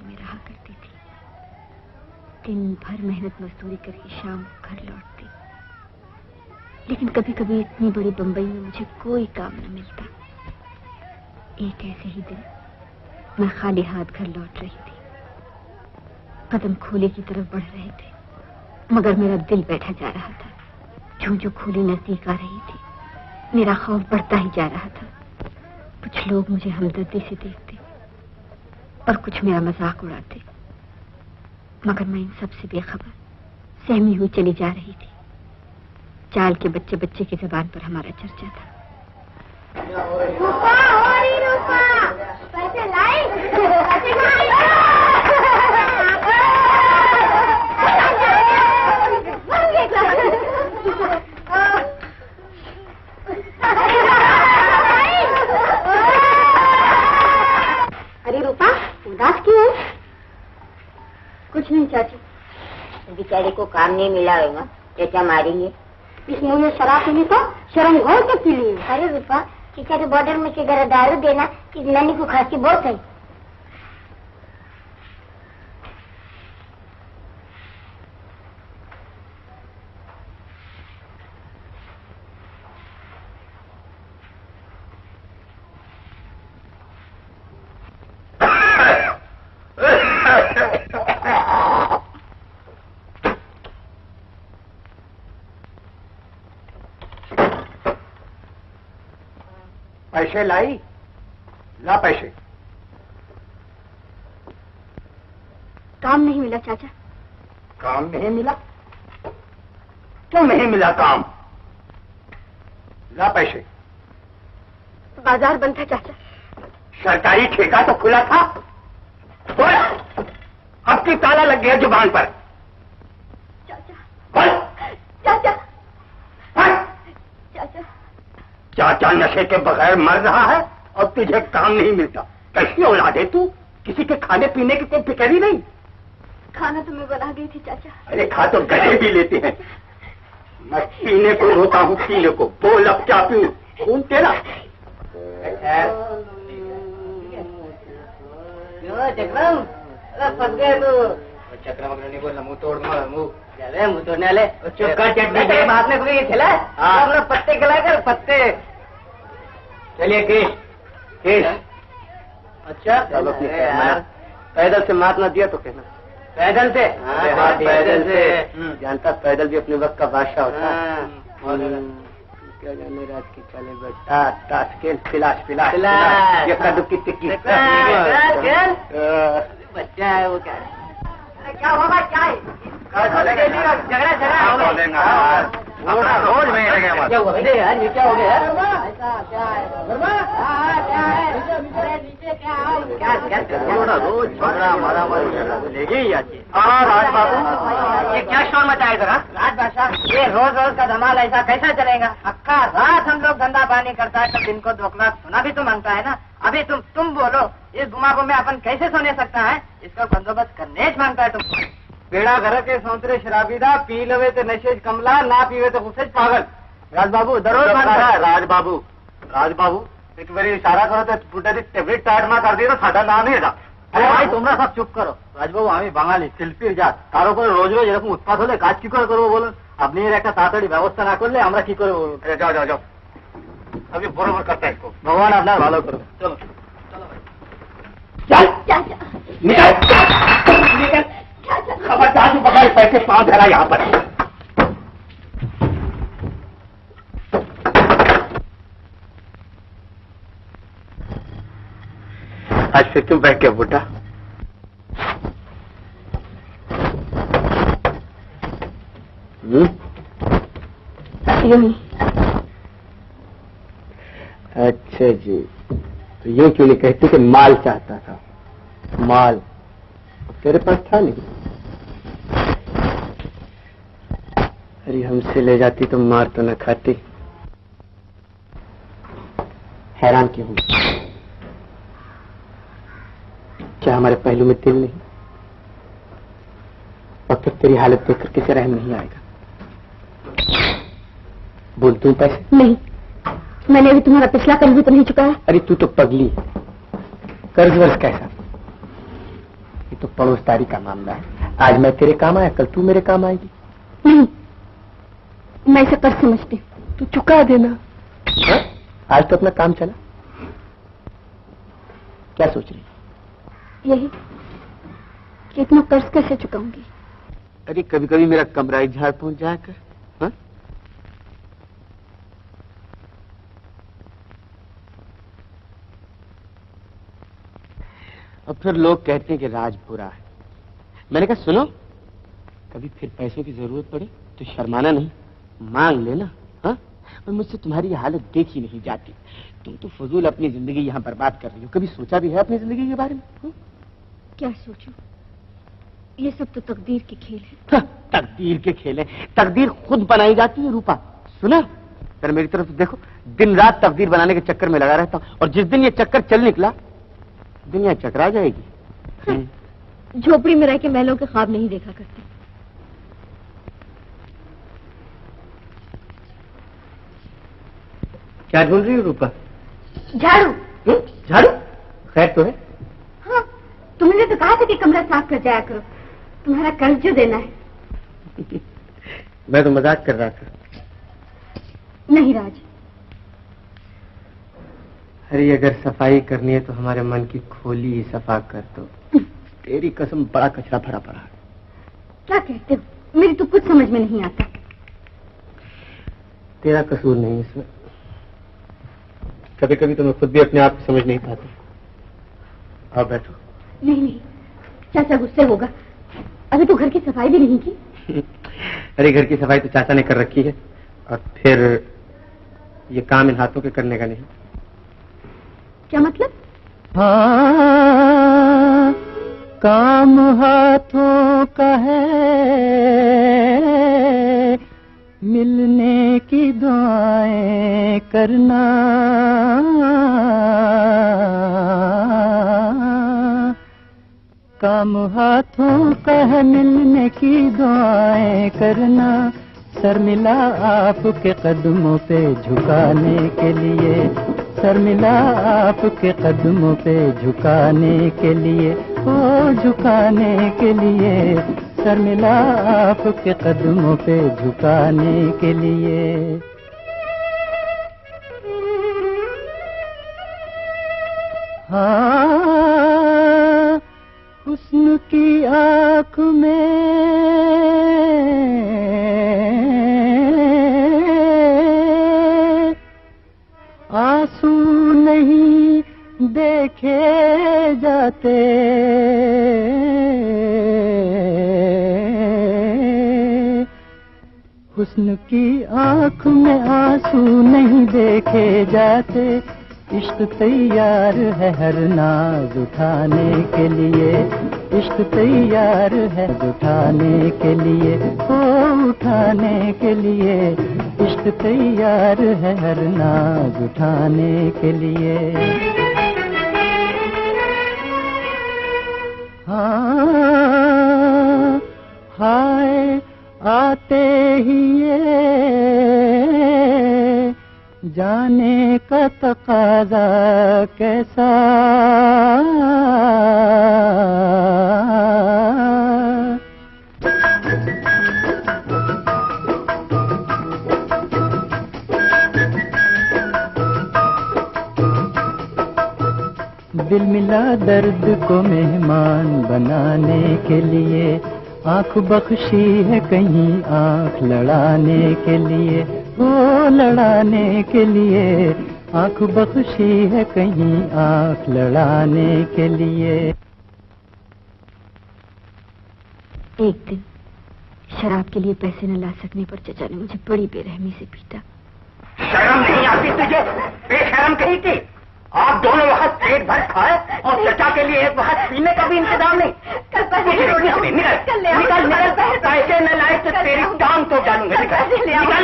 में रहा करती थी। दिन भर मेहनत मजदूरी करके शाम घर लौटती, लेकिन कभी कभी इतनी बड़ी बंबई में मुझे कोई काम न मिलता। एक ऐसे ही दिन मैं खाली हाथ घर लौट रही थी। कदम खोले की तरफ बढ़ रहे थे, मगर मेरा दिल बैठा जा रहा था। जो जो खोली नजदीक आ रही थी, मेरा खौफ बढ़ता ही जा रहा था। कुछ लोग मुझे हमदर्दी से देखते और कुछ मेरा मजाक उड़ाते, मगर मैं इन सब से बेखबर सहमी हुई चली जा रही थी। चाल के बच्चे बच्चे की जबान पर हमारा चर्चा था। रूपा, रूपा, पैसे लाई? अरे रूपा, उदास क्यों है? कुछ नहीं चाची, बेचारे को काम नहीं मिला होगा, चाचा मारेंगे। इस मुंह में शराब पीने को शर्म घोल के पी ली। अरे रूपा, चाचा के बॉर्डर में से जरा दारू देना, इस नानी को खांसी बहुत है। पैसे लाई? ला पैसे। काम नहीं मिला चाचा। काम नहीं मिला? क्यों नहीं मिला काम? ला पैसे। बाजार बंद था चाचा। सरकारी ठेका तो खुला था। बोल, अब की ताला लग गया जुबान पर। चाचा, बोल। चाचा, चाचा, चाचा नशे के बगैर मर रहा है और तुझे काम नहीं मिलता। कैसी औलाद है तू? किसी के खाने पीने की कोई फिक्र ही नहीं। खाना तो मैं बना गई थी चाचा। अरे खा तो गधे भी लेते हैं। मैं पीने को रोता हूँ, पीने को। बोल अब क्या पीऊं? खून तेरा। चक्रम, फंस गए तू। चक्रम नहीं बोलना, मुंह तोड़ दूंगा। मुंह तोड़ने वाले चुपका चटनी बात में कोई खिला। अपना पत्ते खिलाकर पत्ते। चलिए केश, केश। अच्छा चलो यार, पैदल से मात ना दिया तो कहना। पैदल से? हाँ, पैदल से। जानता पैदल भी अपने वक्त का बादशाह होता है। और क्या जाने रात की चले बेटा, ताश खेल, पिलाश पिलाश, ये कद्दू की टिक्की। बच्चा है वो। क्या होगा? क्या है? झगड़ा रोज में क्या हुआ यार? ये क्या हो गया? ऐसा क्या है? क्या है? रोज झगड़ा मारा लेगी ही आती। राज बाबू, ये क्या शोर मचाए जरा? राज बादशाह, ये रोज रोज का धमाल ऐसा कैसा चलेगा? अक्का रात हम लोग धंधा पानी करता है, तब दिन को 2 लाख सोना भी तो मांगता है ना। अभी तुम बोलो, इस गुमागो में अपन कैसे सोने सकता है? इसका बंदोबस्त करने मांगता है तुम। बेड़ा घर के सौंतरे शराबीदा, पी लवे तो नशेज कमला, ना पीवे तो गुस्से पागल। राजबाबू दरोज राजबाबू, राजबाबू एक बारी इशारा करो तो पुटारी टेबलेट टाइट ना कर दिए तो साधा नाम नहीं था। अरे भाई তোমরা সব চুপ করো। রাজবাবু আমি বাঙালি শিল্পীর জাত, তার উপরে রোজ রোজ এরকম উৎপাত হলে কাজ কি করে করবো বলুন? আপনি এর একটা তাড়াতাড়ি ব্যবস্থা না করলে আমরা কি করে বলুন? যাও যাও যাও, আমি বরাবর করতে আসবো। ভগবান আপনার ভালো করুন। চলো চলো ভাই, चल निकल निकल। खबरदार तू बगैर पैसे पाँव धरा यहाँ पर। आज से क्यों बैठ गया बुड्ढा? अच्छा जी, तो ये क्यों नहीं कहती कि माल चाहता था? माल तेरे पास था नहीं। अरे हमसे ले जाती तो मार तो न खाती। हैरान क्यों हूं? क्या हमारे पहलू में दिल नहीं? और फिर तेरी हालत देखकर किसे रहम नहीं आएगा? बोल तू पैसे? नहीं, मैंने अभी तुम्हारा पिछला कर्ज भी तो नहीं चुकाया। अरे तू तो पगली है। कर्ज वर्ज कैसा? तो पड़ोसदारी का मामला है। आज मैं तेरे काम आया, कल तू मेरे काम आएगी। नहीं, मैं इसे कर्ज समझती हूँ। तू चुका देना। है? आज तो अपना काम चला। क्या सोच रही? यही कि इतना कर्ज कैसे चुकाऊंगी। अरे कभी कभी मेरा कमरा एक झाड़ पहुंच जाया कर। हाँ? और फिर लोग कहते हैं कि राज बुरा है। मैंने कहा सुनो, कभी फिर पैसों की जरूरत पड़े तो शर्माना नहीं, मांग लेना। हाँ? और मुझसे तुम्हारी हालत देखी नहीं जाती। तुम तो फजूल अपनी जिंदगी यहाँ बर्बाद कर रही हो। कभी सोचा भी है अपनी जिंदगी के बारे में? हाँ? क्या सोचूं? ये सब तो तकदीर के खेल है। हाँ, तकदीर के खेल है। तकदीर खुद बनाई जाती है रूपा। सुना, पर मेरी तरफ देखो, दिन रात तकदीर बनाने के चक्कर में लगा रहता हूँ, और जिस दिन ये चक्कर चल निकला दुनिया चकरा जाएगी। झोपड़ी में रह के महलों के ख्वाब नहीं देखा करते। क्या ढूंढ रही हो रूपा? झाड़ू। झाड़ू? खैर तो है। हाँ, तुमने तो कहा था कि कमरा साफ कर जाया करो, तुम्हारा कर्ज जो देना है। मैं तो मजाक कर रहा था। नहीं राज। अरे अगर सफाई करनी है तो हमारे मन की खोली ही सफा कर दो। तेरी कसम बड़ा कचरा भरा पड़ा है। क्या कहते हो? मेरी तो कुछ समझ में नहीं आता। तेरा कसूर नहीं इसमें। कभी कभी तो मैं खुद भी अपने आप को समझ नहीं पाता। आओ बैठो। नहीं नहीं, चाचा गुस्से होगा। अभी तो घर की सफाई भी नहीं की। अरे घर की सफाई तो चाचा ने कर रखी है, और फिर ये काम इन हाथों के करने का नहीं। क्या मतलब? हाँ, काम हाथों का है, मिलने की दुआएं करना। काम हाथों का है, मिलने की दुआएं करना। सर मिला आपके कदमों पे झुकाने के लिए, सर मिला आपके कदमों पे झुकाने के लिए, ओ झुकाने के लिए। सर मिला आपके कदमों पे झुकाने के लिए। हाँ, हुस्न की आँख में आंसू नहीं देखे जाते, हुस्न की आँख में आंसू नहीं देखे जाते। इश्क तैयार है हर नाज उठाने के लिए, इश्क तैयार है उठाने के लिए, ओ उठाने के लिए। इश्क तैयार है हर नाज उठाने के लिए। हाँ, हाय आते ही ये जाने का तकाज़ा कैसा। दिल मिला दर्द को मेहमान बनाने के लिए, आँख बख्शी है कहीं आँख लड़ाने के लिए, वो लड़ाने के लिए। आँख बख्शी है कहीं आँख लड़ाने के लिए। एक दिन शराब के लिए पैसे न ला सकने पर चचा ने मुझे बड़ी बेरहमी से पीटा। शर्म नहीं आती तुझे? बेशर्म कहीं की। आप दोनों वक्त पेट भर खाए और चचा के लिए एक वक्त पीने का भी इंतजाम नहीं। निकल, पैसे न लाए तो तेरी टांग तो डालूंगा। निकल।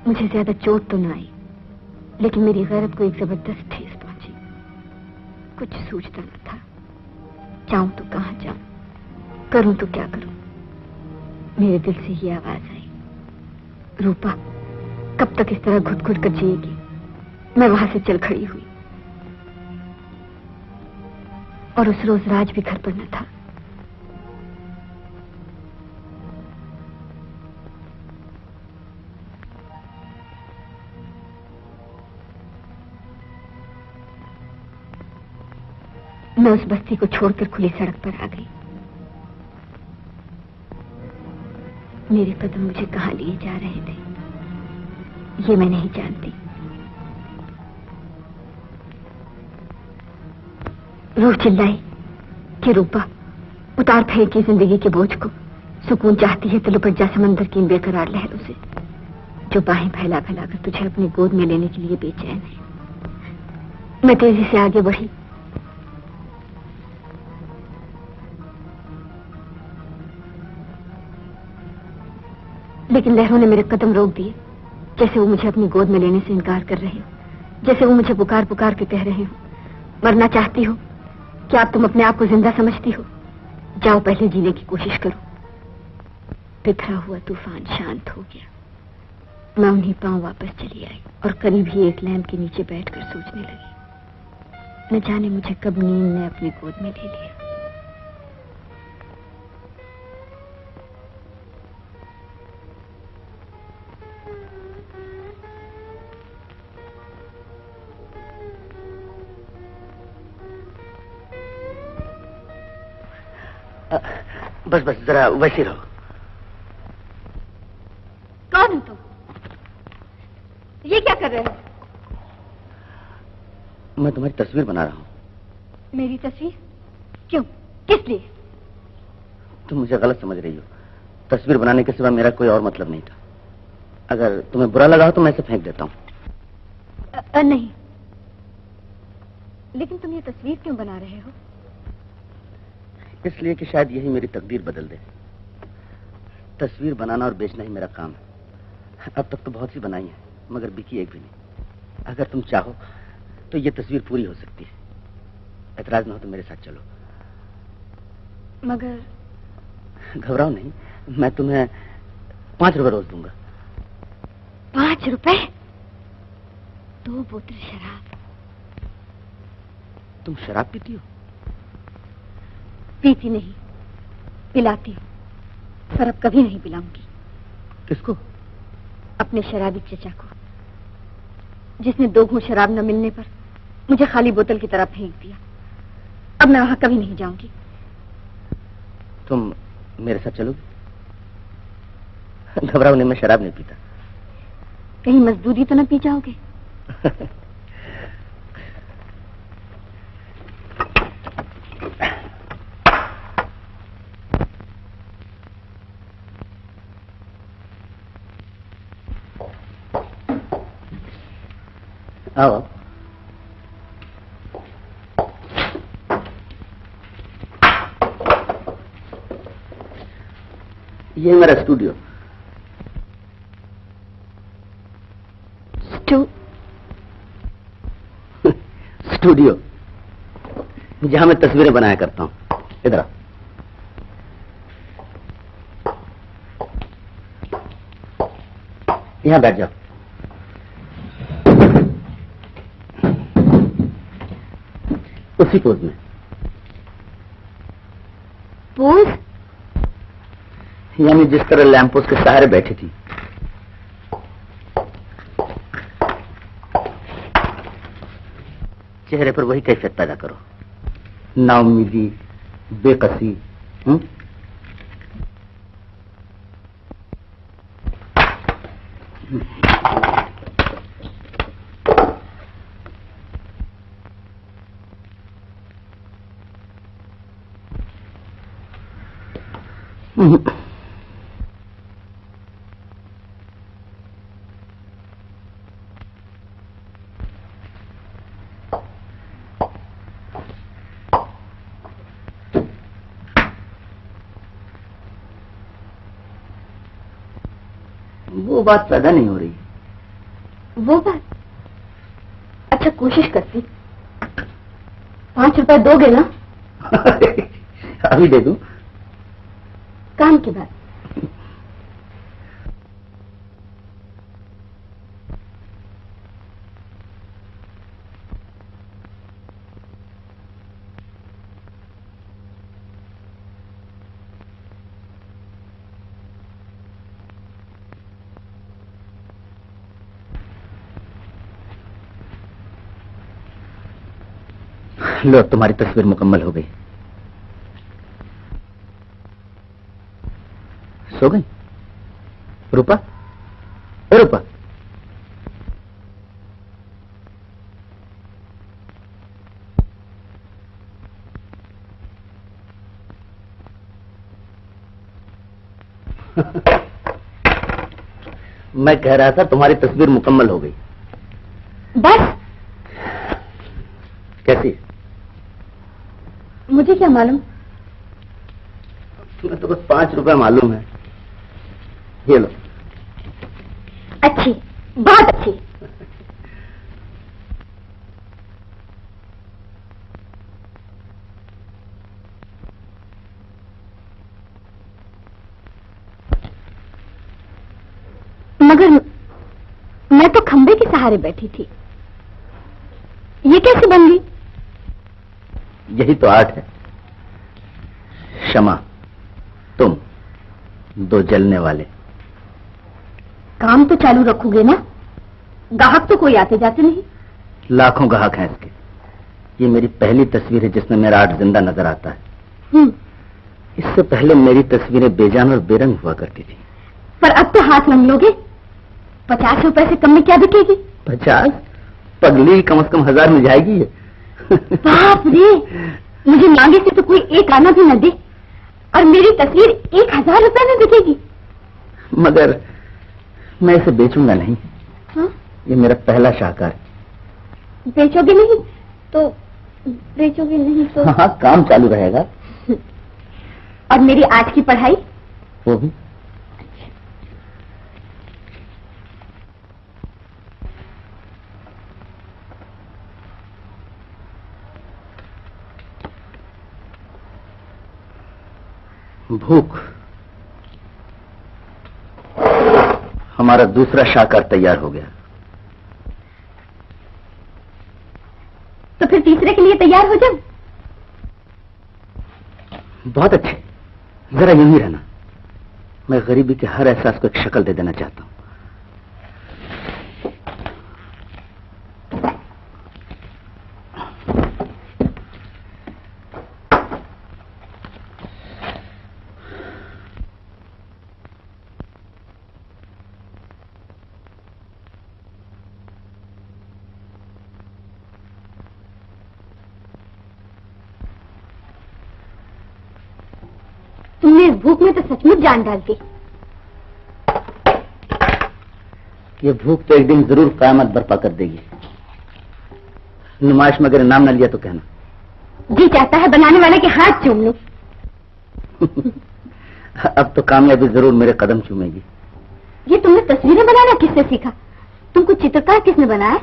मुझे ज्यादा चोट तो ना आई, लेकिन मेरी गैरत को एक जबरदस्त ठेस पहुंची। कुछ सूझता न था, जाऊं तो कहां जाऊं, करूं तो क्या करूं। मेरे दिल से ये आवाज आई, रूपा कब तक इस तरह घुट घुट कर जिएगी। मैं वहां से चल खड़ी हुई और उस रोज राज भी घर पर न था। मैं उस बस्ती को छोड़कर खुली सड़क पर आ गई। मेरे कदम मुझे कहां लिए जा रहे थे ये मैं नहीं जानती। रूह चिल्लाई कि रूपा उतार फेंकी जिंदगी के बोझ को। सुकून चाहती है तो लुपट जा समंदर की इन बेकरार लहरों से, जो बाहें फैला फैला कर तुझे अपनी गोद में लेने के लिए बेचैन है। मैं तेजी से आगे बढ़ी। लेकिन लहरों ने मेरे कदम रोक दिए, जैसे वो मुझे अपनी गोद में लेने से इनकार कर रहे हो, जैसे वो मुझे पुकार पुकार के कह रहे हो, मरना चाहती हो? क्या तुम अपने आप को जिंदा समझती हो? जाओ पहले जीने की कोशिश करो। बिखरा हुआ तूफान शांत हो गया। मैं उन्हीं पांव वापस चली आई और करीब ही एक लैंप के नीचे बैठकर सोचने लगी। न जाने मुझे कब नींद ने अपनी गोद में ले लिया। बस बस जरा वैसे रहो। कौन हो तुम? ये क्या कर रहे हो? मैं तुम्हारी तस्वीर बना रहा हूँ। मेरी तस्वीर? क्यों? किस लिए? तुम मुझे गलत समझ रही हो। तस्वीर बनाने के सिवा मेरा कोई और मतलब नहीं था। अगर तुम्हें बुरा लगा हो तो मैं इसे फेंक देता हूँ। नहीं, लेकिन तुम ये तस्वीर क्यों बना रहे हो? इसलिए कि शायद यही मेरी तकदीर बदल दे। तस्वीर बनाना और बेचना ही मेरा काम है। अब तक तो बहुत सी बनाई है, मगर बिकी एक भी नहीं। अगर तुम चाहो तो ये तस्वीर पूरी हो सकती है। एतराज ना हो तो मेरे साथ चलो। मगर घबराओ नहीं, मैं तुम्हें 5 रुपए रोज दूंगा। 5 रुपए? 2 बोतल शराब? तुम शराब पीती हो? पीती नहीं, पिलाती हूँ, पर अब कभी नहीं पिलाऊंगी। किसको? अपने शराबी चचा को, जिसने 2 घूंट शराब न मिलने पर मुझे खाली बोतल की तरह फेंक दिया। अब मैं वहां कभी नहीं जाऊंगी। तुम मेरे साथ चलोगी? घबराओ नहीं, मैं शराब नहीं पीता। कहीं मजदूरी तो न पी जाओगे? आओ। ये है मेरा स्टूडियो। स्टूडियो जहां मैं तस्वीरें बनाया करता हूं। इधर आओ। यहां बैठ जाओ। उसी पोज में। पोज? यानी जिस तरह लैंप पोस्ट के सहारे बैठी थी। चेहरे पर वही कैफियत पैदा करो, नाउम्मीदी, बेकसी। वो बात पैदा नहीं हो रही। वो बात। अच्छा, कोशिश करती। 5 रुपए दोगे ना? अभी दे दूं? काम के बाद। लो, तुम्हारी तस्वीर मुकम्मल हो गई। सो गई? रूपा, रूपा, मैं कह रहा था तुम्हारी तस्वीर मुकम्मल हो गई। बस? कैसी? मुझे क्या मालूम? तुम्हें तो बस 5 रुपए मालूम है। ये लो। अच्छी, बहुत अच्छी। मगर मैं तो खंबे के सहारे बैठी थी, ये कैसे बन गई? यही तो आर्ट है। क्षमा, तुम दो जलने वाले। काम तो चालू रखोगे ना? गाहक तो कोई आते जाते नहीं। लाखों गाहक हैं इसके। ये मेरी पहली तस्वीर है जिसमें मेरा आर्ट जिंदा नजर आता है। इससे पहले मेरी तस्वीरें बेजान और बेरंग हुआ करती थी। पर अब तो हाथ रंग लोगे। 50 रुपए से कम में क्या बिकेगी? 50? पगली, कम से कम 1000 मिल जाएगी ये। बाप रे, मुझे मांगे से तो कोई एक आना भी न दे, और मेरी तस्वीर 1000 रुपए में बिकेगी। मगर मैं इसे बेचूंगा नहीं। हाँ? ये मेरा पहला शाहकार है। बेचोगे नहीं तो? बेचोगे नहीं तो? हाँ, काम चालू रहेगा। और मेरी आज की पढ़ाई? वो भी। भूख। हमारा दूसरा शाहकार तैयार हो गया। तो फिर तीसरे के लिए तैयार हो जाओ। बहुत अच्छे, जरा यूं ही रहना। मैं गरीबी के हर एहसास को एक शक्ल दे देना चाहता हूं। तुमने इस भूख में तो सचमुच जान डाल दी। ये भूख तो एक दिन जरूर कयामत बर्पा कर देगी। नुमाइश में अगर इनाम न लिया तो कहना। जी चाहता है बनाने वाले के हाथ चूम लूं। अब तो कामयाबी जरूर मेरे कदम चूमेगी। ये तुमने तस्वीरें बनाना किससे सीखा? तुमको चित्रकार किसने बनाया?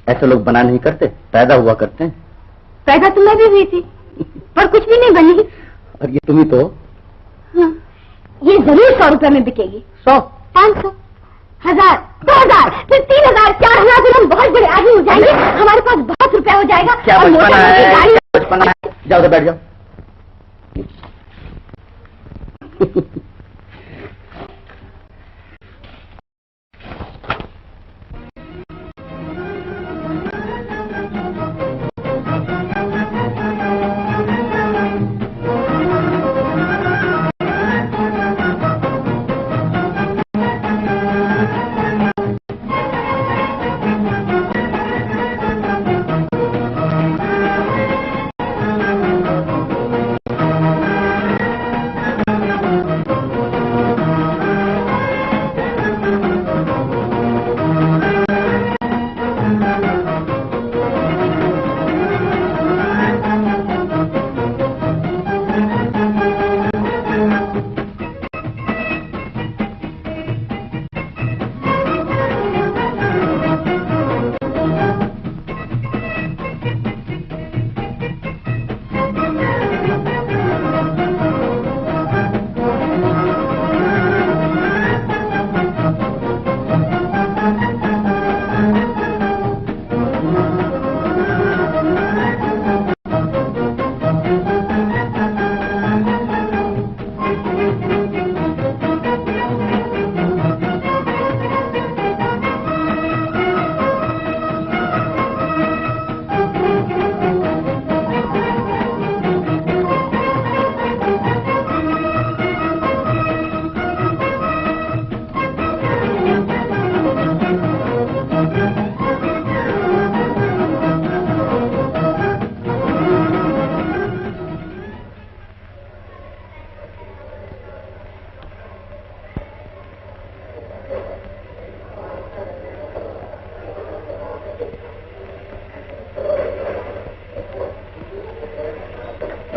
ऐसे लोग बना नहीं करते, पैदा हुआ करते हैं। पैदा तो मैं भी हुई थी, पर कुछ भी नहीं बनी। और ये तुम्ही तो। हाँ, ये जरूर 100 रुपए में बिकेगी। 100, 500, 1000, 2000, फिर 3000, 4000 फिर हम बहुत बड़े आदमी हो जाएंगे। हमारे पास बहुत रुपया हो जाएगा। क्या और बचपना मोटी-मोटी है? गाड़ी- बचपना है। जाओ तो बैठ जाओ।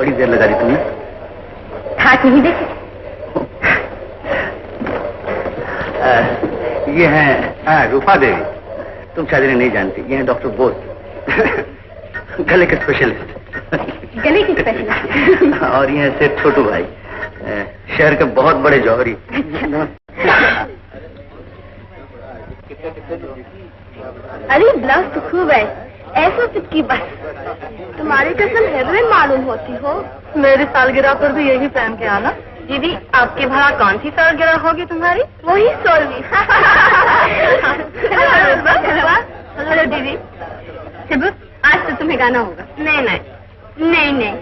बड़ी देर लगा दी तुमने। हाथ नहीं देखी? ये हैं रूपा देवी। तुम शायद इन्हें नहीं जानती, ये हैं डॉक्टर बोस, गले के स्पेशलिस्ट। गले के स्पेशलिस्ट? और ये हैं सेठ छोटू भाई, शहर के बहुत बड़े जौहरी। अरे ब्लाउज तो खूब है, ऐसा चिपकी बस। तुम्हारी कसम हेरोइन मालूम होती हो। मेरी सालगिरह पर भी यही पहन के आना। दीदी, आपकी भला कौन सी सालगिरह होगी तुम्हारी? वही 16वीं। हेलो दीदी। शिबू, आज तो तुम्हें गाना होगा। नहीं नहीं नहीं नहीं।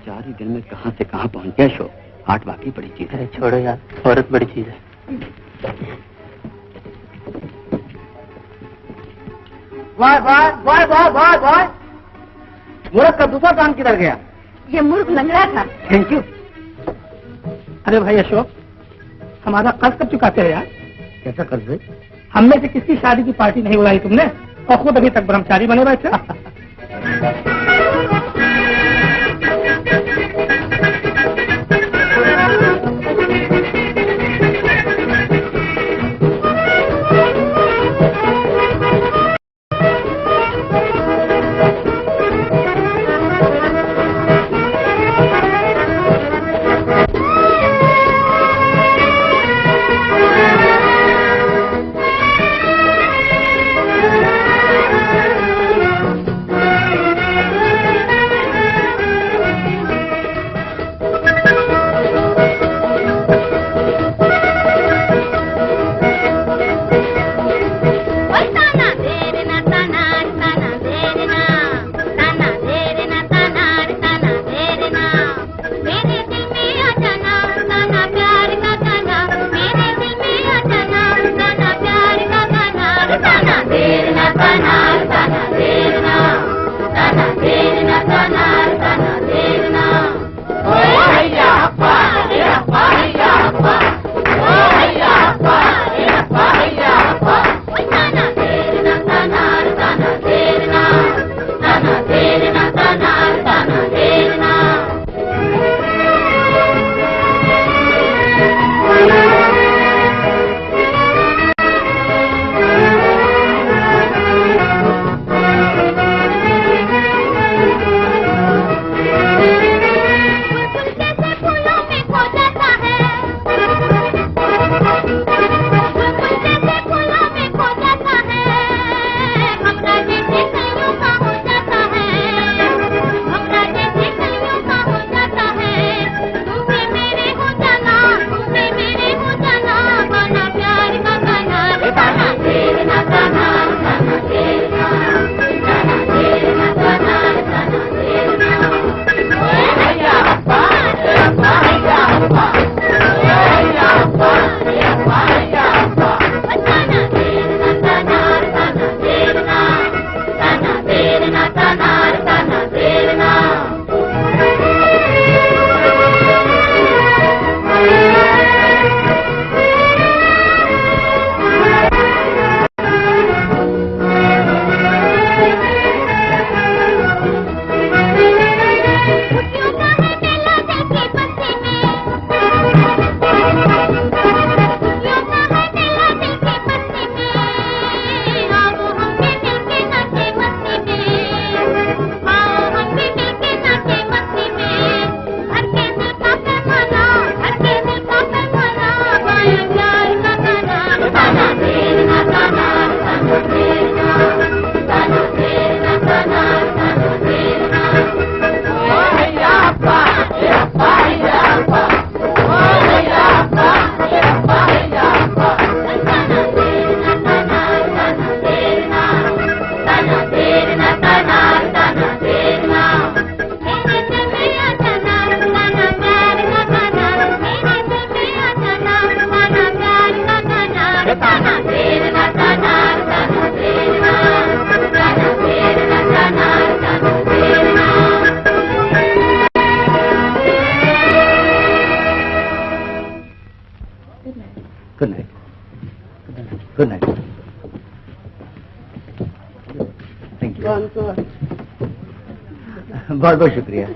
चार ही दिन में कहाँ से कहाँ पहुँच गया शो। आर्ट वाकई बड़ी चीज है। छोड़ो यार, औरत बड़ी चीज है। वाह वाह वाह वाह वाह वाह, मूर्ख का दूसरा काम किधर गया? ये मूर्ख लंगड़ा था। Thank you. अरे भाई अशोक, हमारा कर्ज कब चुकाते हैं यार? कैसा कर्ज है? हम में से किसकी शादी की पार्टी नहीं बुलाई तुमने, और खुद अभी तक ब्रह्मचारी बने बैठे। Good night. Good night. Thank you. बहुत बहुत शुक्रिया।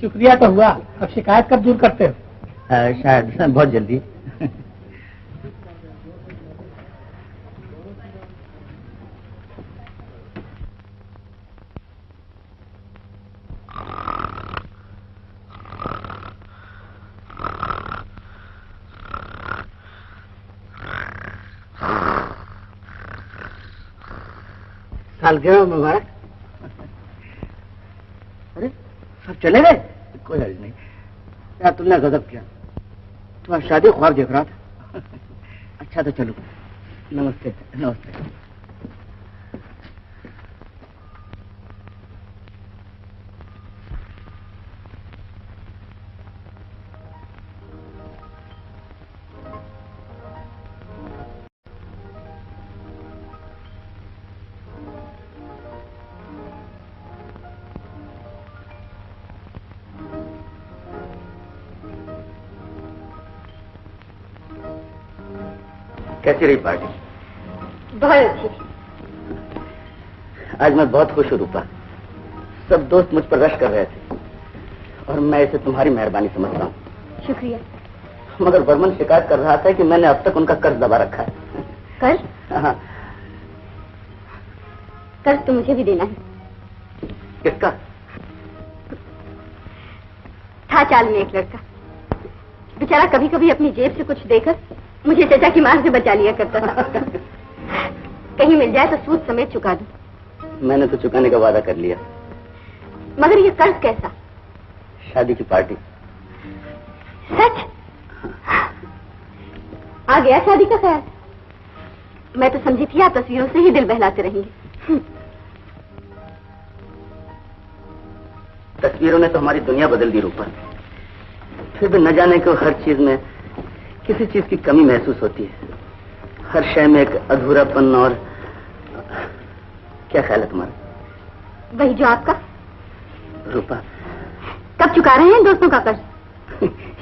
शुक्रिया तो हुआ, अब शिकायत कब दूर करते हो? शायद बहुत जल्दी। सालगिरह मुबारक। अरे सब चले गए? कोई हर्ज नहीं यार, तुमने गजब किया। तुम्हारी शादी ख्वाब देख रहा था। अच्छा तो चलो, नमस्ते। नमस्ते। कैसी रही पार्टी? बहुत अच्छी। आज मैं बहुत खुश हूँ रूपा। सब दोस्त मुझ पर रश कर रहे थे और मैं इसे तुम्हारी मेहरबानी समझ रहा हूँ। शुक्रिया। मगर वर्मन शिकायत कर रहा था कि मैंने अब तक उनका कर्ज दबा रखा है। कर्ज? हाँ। कर्ज तो मुझे भी देना है। किसका? था चाल में एक लड़का, बेचारा कभी कभी अपनी जेब से कुछ देकर मुझे चचा की मार से बचा लिया करता था। कहीं मिल जाए तो सूद समेत चुका दूं। मैंने तो चुकाने का वादा कर लिया। मगर ये कर्ज कैसा? शादी की पार्टी। सच? आ गया शादी का ख्याल? मैं तो समझी थी आप तस्वीरों से ही दिल बहलाते रहेंगे। तस्वीरों ने तो हमारी दुनिया बदल दी रूपा। फिर भी न जाने क्यों हर चीज में किसी चीज की कमी महसूस होती है। हर शय में एक अधूरापन। और क्या ख्याल है तुम्हारा? वही जो आपका। रूपा, कब चुका रहे हैं दोस्तों का कर्ज?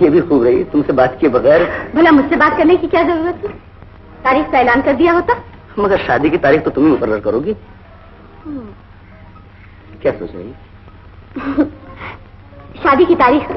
ये भी खूब रही, तुमसे बात किए बगैर। भला मुझसे बात करने की क्या जरूरत है? तारीख का ऐलान कर दिया होता। मगर शादी की तारीख तो तुम ही मुकर्रर करोगी। क्या सोच रही? शादी की तारीख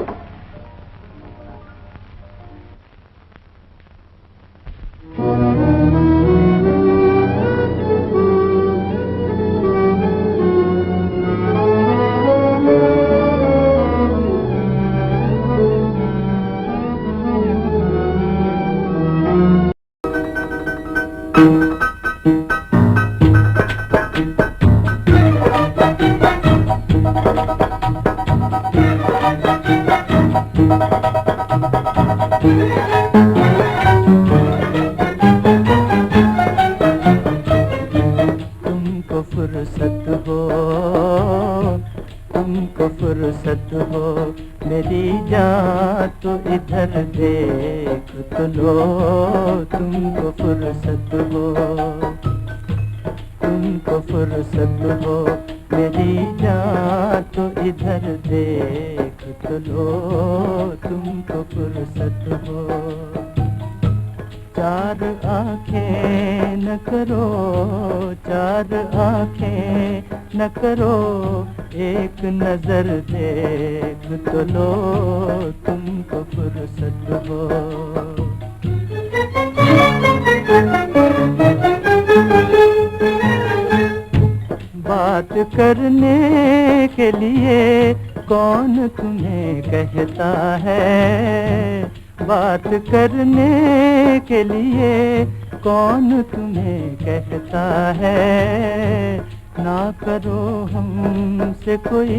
करने के लिए कौन तुम्हें कहता है? ना करो हमसे कोई,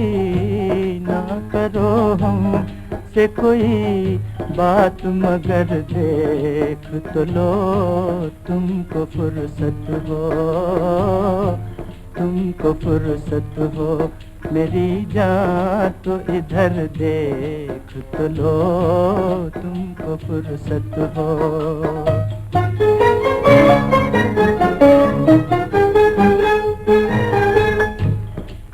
ना करो हमसे कोई बात, मगर देख तो लो तुमको फुर्सत हो, तुमको फुर्सत हो। मेरी जान तो इधर देख तो लो तुमको फुर्सत हो।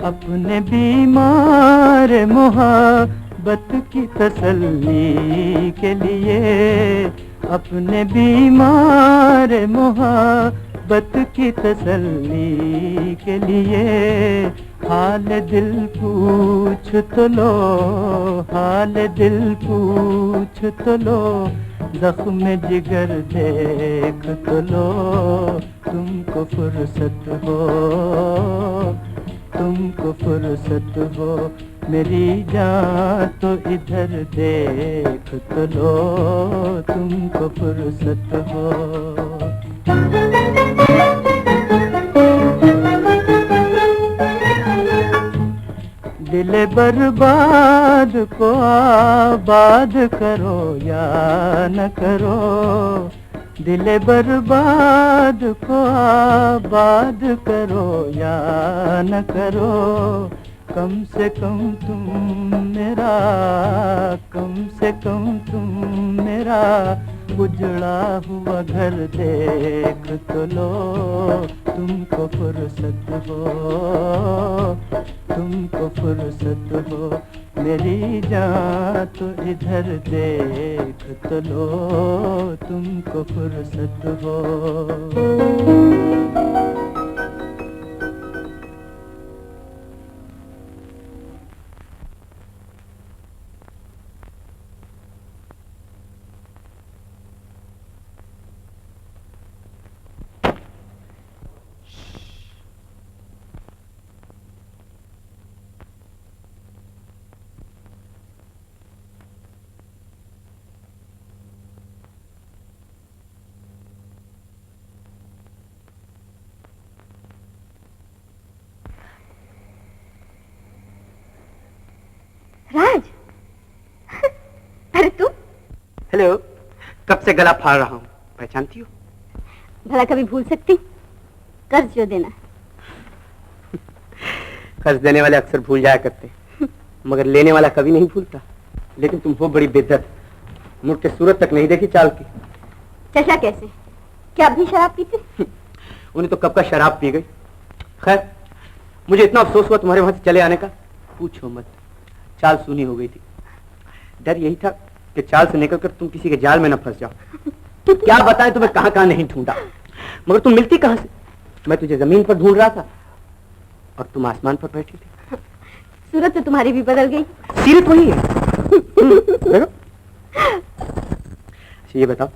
अपने बीमार मोहब्बत की तसल्ली के लिए, अपने बीमार मोहब्बत की तसल्ली के लिए हाल दिल पूछ तो लो, हाल दिल पूछ तो लो, जख्म जिगर देख तो लो, तुमको फुर्सत हो, तुमको फुर्सत हो, मेरी जान तो इधर देख तो लो, तुमको फुर्सत हो। दिल बर्बाद को आबाद करो या न करो, दिल बर्बाद को आबाद करो या न करो, कम से कम तुम मेरा, कम से कम तुम मेरा उजड़ा हुआ घर देख तो लो, तुमको फुर्सत हो, तुमको फुर्सत हो, मेरी जान तो इधर देख तो लो, तुमको फुर्सत हो। राज, अरे तू? हेलो, कब से गला फाड़ रहा हूँ, पहचानती हो? भला कभी भूल सकती? कर्ज जो देना। कर्ज देने वाले अक्सर भूल जाया करते, मगर लेने वाला कभी नहीं भूलता। लेकिन तुम हो बड़ी बेइज्जत, मुड़ के सूरत तक नहीं देखी चाल की। चचा कैसे? क्या भी शराब पीते? उन्हें तो कब का शराब पी गई। खैर, मुझे इतना अफसोस हुआ तुम्हारे वहां से चले आने का, पूछो मत। चाल सुनी हो गई थी। डर यही था कि चाल से निकलकर तुम किसी के जाल में न फंस जाओ। क्या बताएं तुम्हें कहां कहां नहीं ढूंढा, मगर तुम मिलती कहां से? मैं तुझे जमीन पर ढूंढ रहा था और तुम आसमान पर बैठी थी। सूरत तो तुम्हारी भी बदल गई। सीरत वही है। ये बताओ,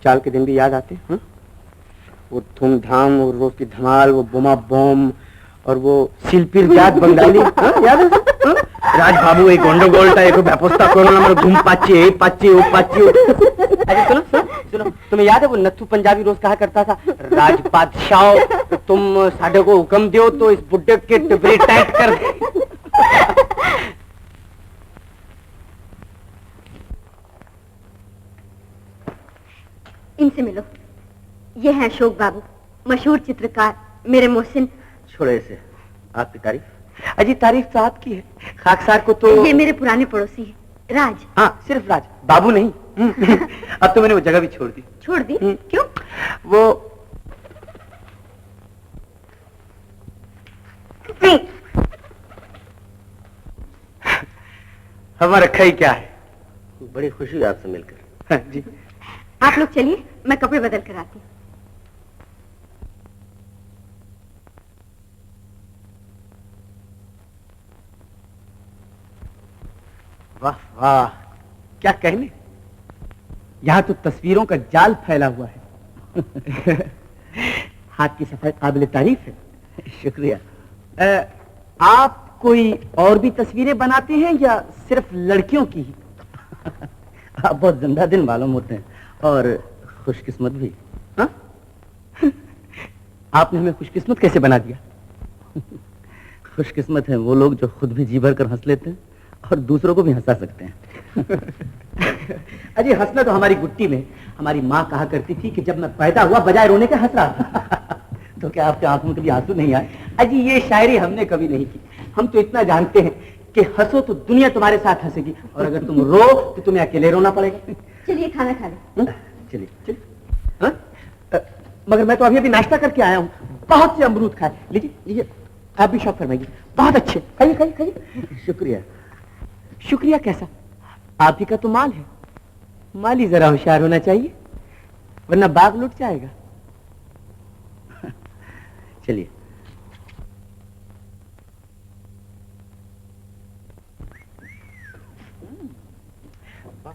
चाल के दिन भी याद आते हैं? वो धूमधाम, वो रोज की धमाल, वो बोमा बम और वो शिल्पीर जात बंगाली, याद है? राज बाबू एक गोंडोगोलटा एक व्यवस्था कोरोना में घूम पाची पाची ओ पाची। अरे सुनो सुनो सुनो, तुम्हें याद है वो नथु पंजाबी रोज कहा करता था, राज बादशाह तुम साढ़े को हुक्म दो तो इस बुड्ढे के टिबरी टाइट कर दे। इनसे मिलो, ये है अशोक बाबू, मशहूर चित्रकार, मेरे मोहसिन। छोड़ो इसे, आपकी तारीफ? अजी तारीफ तो आपकी है, खाकसार को तो। ये मेरे पुराने पड़ोसी है, राज। हाँ, सिर्फ राज, बाबू नहीं। अब तो मैंने वो जगह भी छोड़ दी। छोड़ दी? क्यों? वो हमारा रखा ही क्या है। बड़ी खुशी हुई आपसे मिलकर। हाँ जी। आप लोग चलिए, मैं कपड़े बदल कर आती हूँ। वाह वाह, क्या कहने, यहाँ तो तस्वीरों का जाल फैला हुआ है। हाथ की सफाई काबिल तारीफ है। शुक्रिया। आप कोई और भी तस्वीरें बनाते हैं या सिर्फ लड़कियों की ही? आप बहुत जिंदा दिल मालूम होते हैं और खुशकिस्मत भी। हाँ? आपने हमें खुशकिस्मत कैसे बना दिया? खुशकिस्मत है वो लोग जो खुद भी जी भर कर हंस लेते हैं और दूसरों को भी हंसा सकते हैं। अजी हंसना तो हमारी गुट्टी में हमारी माँ कहा करती थी कि जब मैं पैदा हुआ बजाय रोने के हंस रहा था। तो क्या आपके आंखों में कभी आंसू नहीं आए? अजी ये शायरी हमने कभी नहीं की। हम तो इतना जानते हैं कि हंसो तो दुनिया तुम्हारे साथ हंसेगी और अगर तुम रो तो तुम्हें अकेले रोना पड़ेगा। चलिए खाना खा ले। चलिए चलिए। मगर मैं तो अभी अभी नाश्ता करके आया हूँ, बहुत से अमरूद खाए। लीजिए लीजिए, आप भी शौक फरमाइए, बहुत अच्छे। खाइए खाइए खाइए। शुक्रिया। शुक्रिया कैसा, आप ही का तो माल है। माली जरा होशियार होना चाहिए वरना बाग लुट जाएगा। चलिए।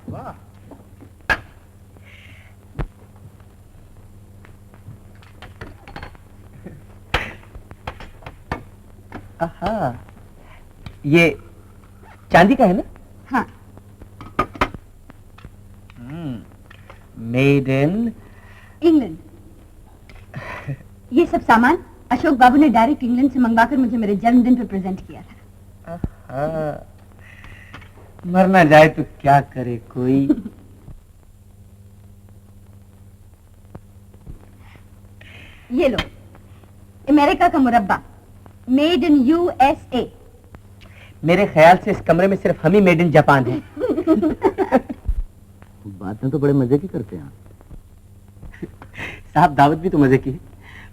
वाह। आहा, ये चांदी का है ना? हाँ। Made in England. ये सब सामान अशोक बाबू ने डायरेक्ट इंग्लैंड से मंगवाकर मुझे मेरे जन्मदिन पर प्रेजेंट किया था। मरना जाए तो क्या करे कोई। ये लो, अमेरिका का मुरब्बा, मेड इन USA। मेरे ख्याल से इस कमरे में सिर्फ हम ही मेड इन जापान है। बातें तो बड़े मजे की करते हैं साहब, दावत भी तो मजे की है,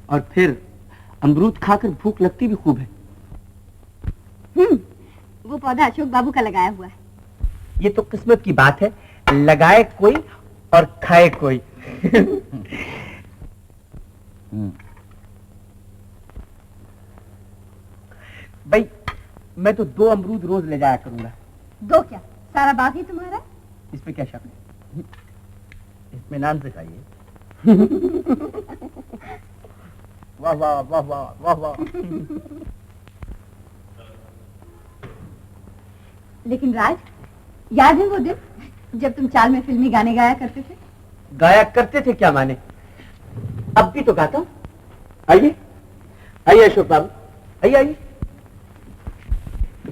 और फिर अमरूद खाकर भूख लगती भी खूब है। वो पौधा अशोक बाबू का लगाया हुआ है। ये तो किस्मत की बात है, लगाए कोई और खाए कोई। भाई, मैं तो 2 अमरूद रोज ले जाया करूंगा। 2 क्या, सारा बाग ही तुम्हारा? इसमें क्या शक है? इत्मीनान से खाइए। वाह वाह वाह वाह वाह वाह। लेकिन राज, याद है वो दिन जब तुम चाल में फिल्मी गाने गाया करते थे? गाया करते थे क्या माने? अब भी तो गाता हूं। आइए आइए अशोक बाबू, आइए आइए।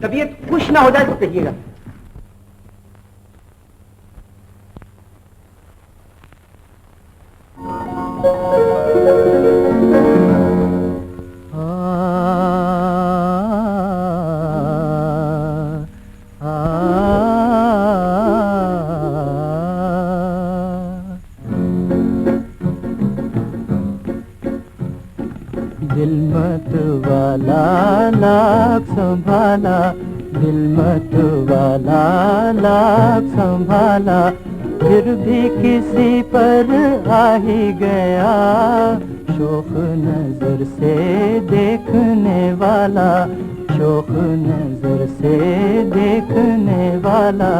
तबीयत खुश ना हो जाए तो कहिएगा। दिल मत वाला लाख संभाला, दिल मत वाला लाख संभाला, फिर भी किसी पर आ ही गया, शौक नजर से देखने वाला, शौक नजर से देखने वाला,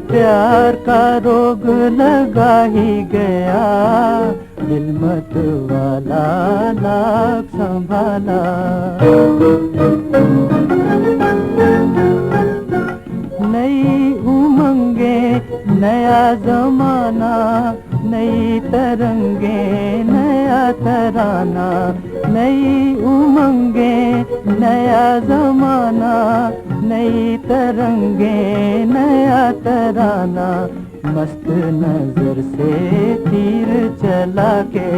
प्यार का रोग लगा ही गया, दिल मत वाला लाख संभाला। नई उमंगे नया जमाना, नई तरंगे नया तराना, नई उमंगे नया जमाना, नई तरंगे नया तराना, मस्त नजर से तीर चला के,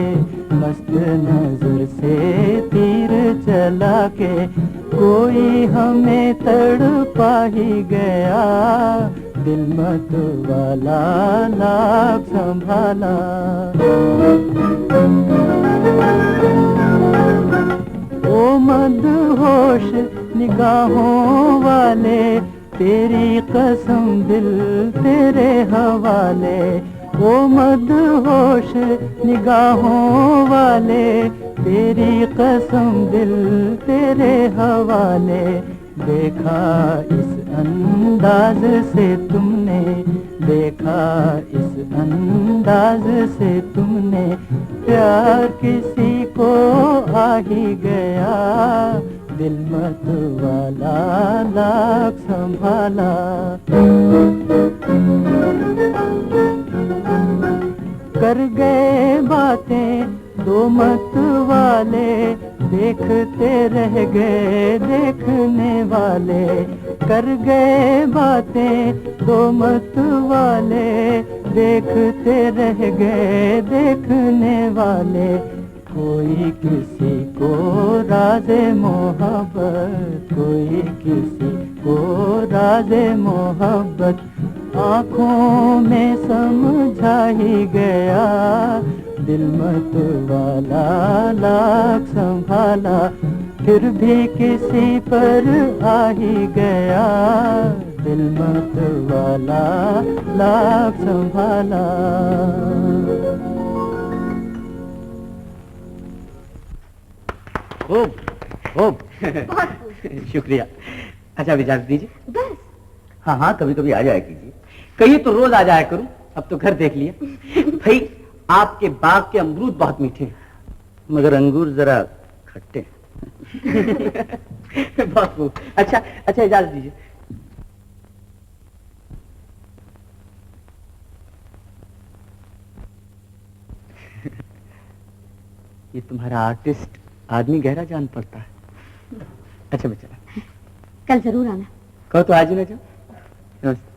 मस्त नजर से तीर चला के, कोई हमें तड़पा ही गया, दिल मत वाला लाख संभाला। ओ मदहोश निगाहों वाले, तेरी कसम दिल तेरे हवाले, ओ मदहोश निगाहों वाले, तेरी कसम दिल तेरे हवाले, देखा इस अंदाज से तुमने, देखा इस अंदाज से तुमने, प्यार किसी को आ ही गया, दिल मत वाला लाख संभाला। कर गए बातें 2 मत वाले, देखते रह गए देखने वाले, कर गए बातें 2 मत वाले, देखते रह गए देखने वाले, कोई किसी को राज़े मोहब्बत, कोई किसी को राज़े मोहब्बत, आँखों में समझा ही गया, दिल मत वाला लाख संभाला, फिर भी किसी पर आ ही गया, दिल मत वाला लाख संभाला। खूब खूब। बहुत शुक्रिया। अच्छा, अब इजाजत दीजिए। बस। हाँ हाँ, कभी कभी आ जाया कीजिए। कहिए तो रोज आ जाया करूं। अब तो घर देख लिया। भाई आपके बाग के अमरूद बहुत मीठे हैं, मगर अंगूर जरा खट्टे। बहुत खूब। अच्छा अच्छा, इजाजत दीजिए। ये तुम्हारा आर्टिस्ट आदमी गहरा जान पड़ता है। अच्छा बेचारा, कल जरूर आना। कहो तो आज ही ना जाओ। नमस्ते।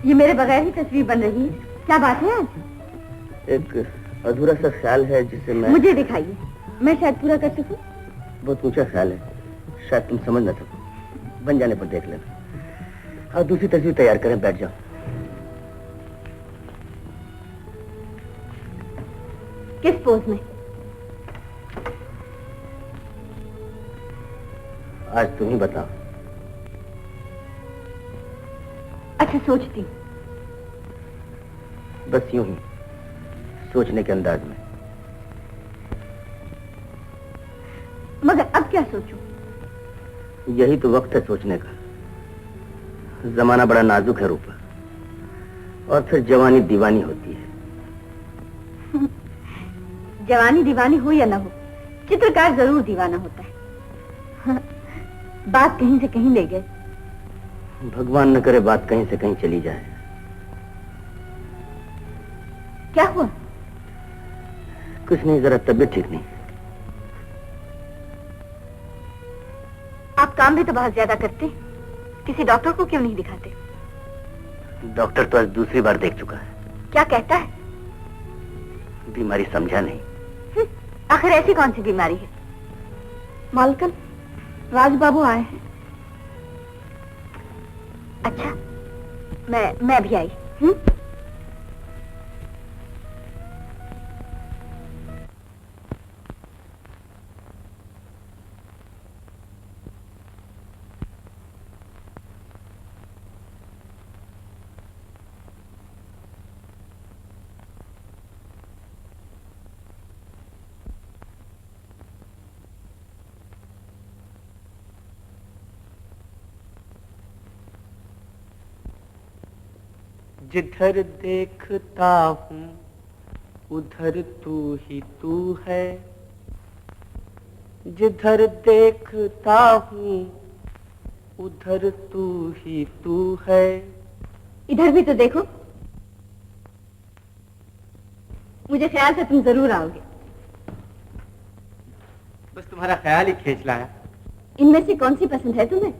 ये मेरे बगैर ही तस्वीर बन रही है, क्या बात है आज? एक अधूरा सा ख्याल है जिसे मैं... मुझे दिखाइए, मैं शायद पूरा कर सकूं। बहुत ऊंचा ख्याल है, शायद तुम समझ न सको। बन जाने पर देख लेना। और दूसरी तस्वीर तैयार करें, बैठ जाओ। किस पोज में? आज तुम ही बताओ। अच्छा, सोचती हूँ। बस यूं ही, सोचने के अंदाज में। मगर अब क्या सोचूं? यही तो वक्त है सोचने का। जमाना बड़ा नाजुक है रूपा, और फिर जवानी दीवानी होती है। जवानी दीवानी हो या ना हो, चित्रकार जरूर दीवाना होता है। बात कहीं से कहीं ले गए। भगवान न करे बात कहीं से कहीं चली जाए। क्या हुआ? कुछ नहीं, जरा तबीयत ठीक नहीं। आप काम भी तो बहुत ज्यादा करते, किसी डॉक्टर को क्यों नहीं दिखाते? डॉक्टर तो आज दूसरी बार देख चुका है। क्या कहता है? बीमारी समझा नहीं। आखिर ऐसी कौन सी बीमारी है? मालकन, राज बाबू आए हैं। अच्छा, मैं भी आई। जिधर देखता हूँ उधर तू ही तू है, जिधर देखता हूँ उधर तू ही तू है। इधर भी तो देखो, मुझे ख्याल था तुम जरूर आओगे। बस तुम्हारा ख्याल ही खींच लाया। इनमें से कौन सी पसंद है तुम्हें?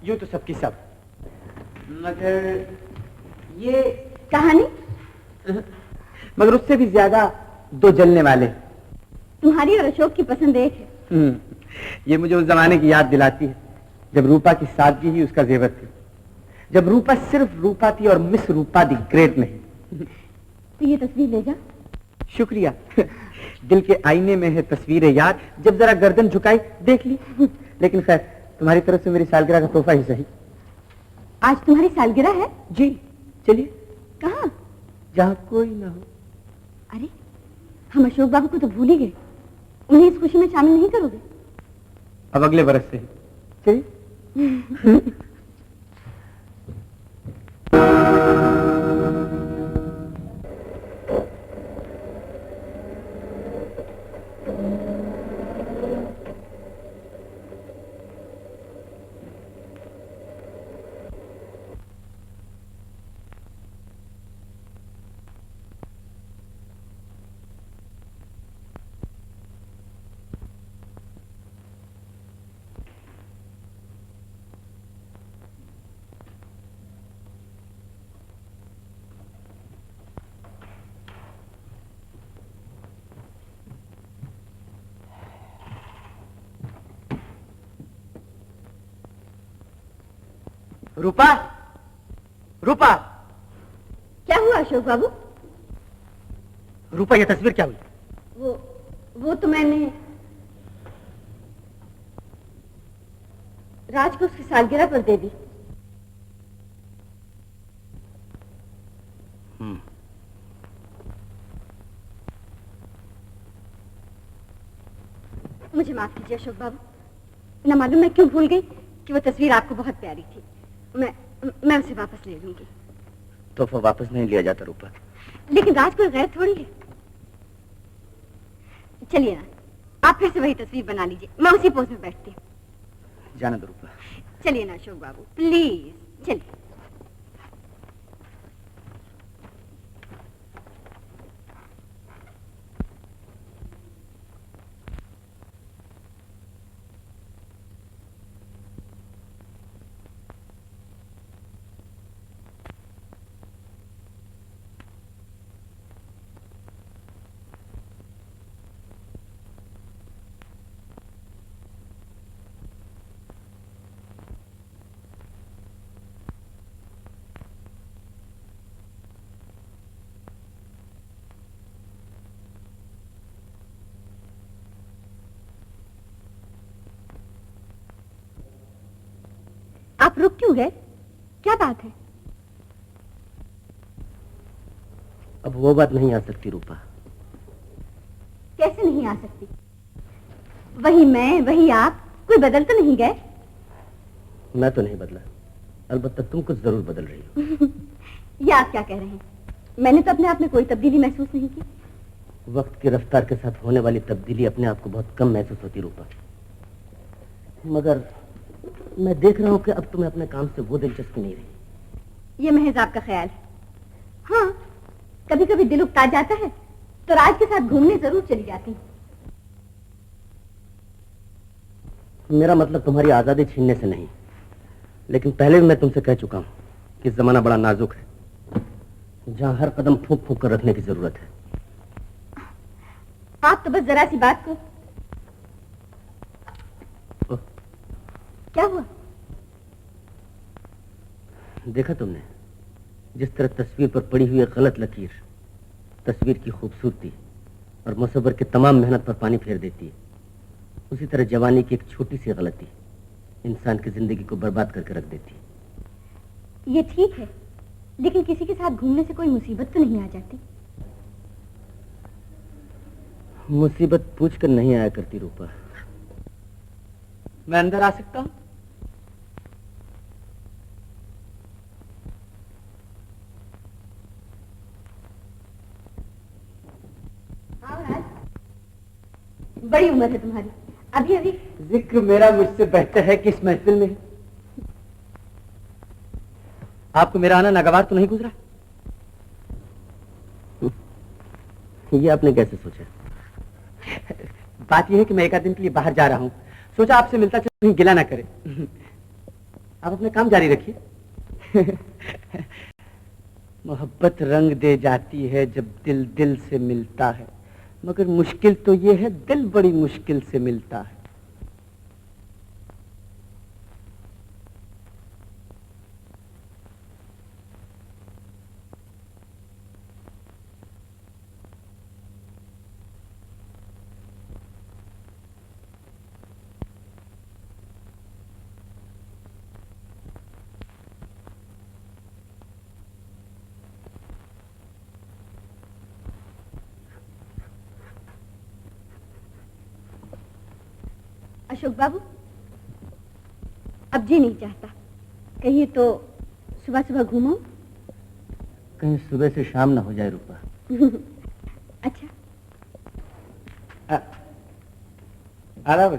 यूं तो सबकी सब, मगर ये कहानी? मगर उससे भी ज्यादा दो जलने वाले। तुम्हारी और अशोक की पसंद एक है। ये मुझे उस जमाने की याद दिलाती है जब रूपा की सादगी ही उसका जेवर थी, जब रूपा सिर्फ रूपा थी और मिस रूपा दी ग्रेट नहीं। तो ये तस्वीर ले जा। शुक्रिया। दिल के आईने में है तस्वीरें यार, जब जरा गर्दन झुकाई देख ली। लेकिन खैर, तुम्हारी तरफ से मेरी सालगिरह का तोहफा ही सही। आज तुम्हारी सालगिरह है? जी, चलिए। कहाँ? जहाँ कोई ना हो। अरे, हम अशोक बाबू को तो भूल ही गए। उन्हें इस खुशी में शामिल नहीं करोगे? अब अगले बरस से ही। चलिए। रूपा, रूपा। क्या हुआ अशोक बाबू? रूपा, ये तस्वीर क्या हुई? वो तो मैंने राज को उसकी सालगिरह पर दे दी। मुझे माफ कीजिए अशोक बाबू, न मालूम मैं क्यों भूल गई कि वो तस्वीर आपको बहुत प्यारी थी। मैं उसे वापस ले लूंगी। तो वो वापस नहीं लिया जाता रूपा। लेकिन राज कोई गैर थोड़ी है। चलिए ना, आप फिर से वही तस्वीर बना लीजिए, मैं उसी पोज में बैठती हूँ। जाने दो रूपा। चलिए ना अशोक बाबू, प्लीज चलिए। आप रुक क्यों गए? क्या बात है? अब वो बात नहीं आ सकती रूपा। कैसे नहीं आ सकती? वही मैं, वही आप, कोई बदल तो नहीं गए? मैं तो नहीं बदला, अलबत्ता तुम कुछ जरूर बदल रही हो। ये आप क्या कह रहे हैं? मैंने तो अपने आप में कोई तब्दीली महसूस नहीं की। वक्त की रफ्तार के साथ होने वाली तब्दीली अपने आप को बहुत कम महसूस होती रूपा, मगर मैं देख रहा हूं कि अब तुम्हें अपने काम से वो दिलचस्पी नहीं रही। ये महज आपका ख्याल है। हाँ, कभी कभी दिल उकता जाता है तो राज के साथ घूमने जरूर चली जाती हूँ। मेरा मतलब तुम्हारी आजादी छीनने से नहीं, लेकिन पहले भी मैं तुमसे कह चुका हूं कि जमाना बड़ा नाजुक है, जहां हर कदम फूंक फूंक कर रखने की जरूरत है। आप तो बस जरा सी बात को। क्या हुआ? देखा तुमने जिस तरह तस्वीर पर पड़ी हुई गलत लकीर तस्वीर की खूबसूरती और मुसव्वर की तमाम मेहनत पर पानी फेर देती है, उसी तरह जवानी की एक छोटी सी गलती इंसान की जिंदगी को बर्बाद करके रख देती है। ये ठीक है, लेकिन किसी के साथ घूमने से कोई मुसीबत तो नहीं आ जाती? मुसीबत पूछ कर नहीं आया करती रूपा। मैं अंदर आ सकता हूँ? बड़ी उम्र है तुम्हारी, अभी अभी। जिक्र मेरा मुझसे बेहतर है कि इस महफिल में। आपको मेरा आना नागवार तो नहीं गुजरा? ये आपने कैसे सोचा? बात यह है कि मैं एक आध दिन के लिए बाहर जा रहा हूँ, सोचा आपसे मिलता चलो, कहीं गिला ना करे। आप अपने काम जारी रखिए। मोहब्बत रंग दे जाती है जब दिल दिल से मिलता है, मगर मुश्किल तो ये है दिल बड़ी मुश्किल से मिलता है। अशोक बाबू, अब जी नहीं चाहता, कहिए तो सुबह सुबह घूमो। कहीं सुबह से शाम ना हो जाए रूपा। अच्छा, आराम।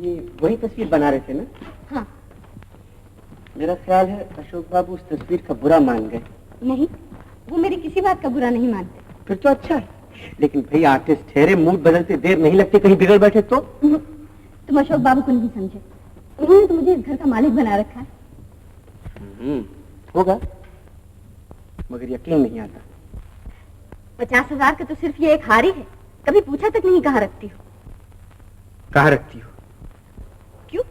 ये वही तस्वीर बना रहे थे ना? हाँ। मेरा ख्याल है अशोक बाबू उस तस्वीर का बुरा मान गए। नहीं, वो मेरी किसी बात का बुरा नहीं मानते। फिर तो अच्छा है, लेकिन भाई आर्टिस्ट ठहरे, मूड बदलते देर नहीं लगती, कहीं बिगड़ बैठे तो? तुम अशोक बाबू को नहीं समझे, उन्होंने तो मुझे इस घर का मालिक बना रखा है। होगा, मगर यकीन नहीं आता। 50,000 का तो सिर्फ ये एक हार ही है, कभी पूछा तक नहीं कहाँ रखती हो। कहाँ रखती हो? क्यों,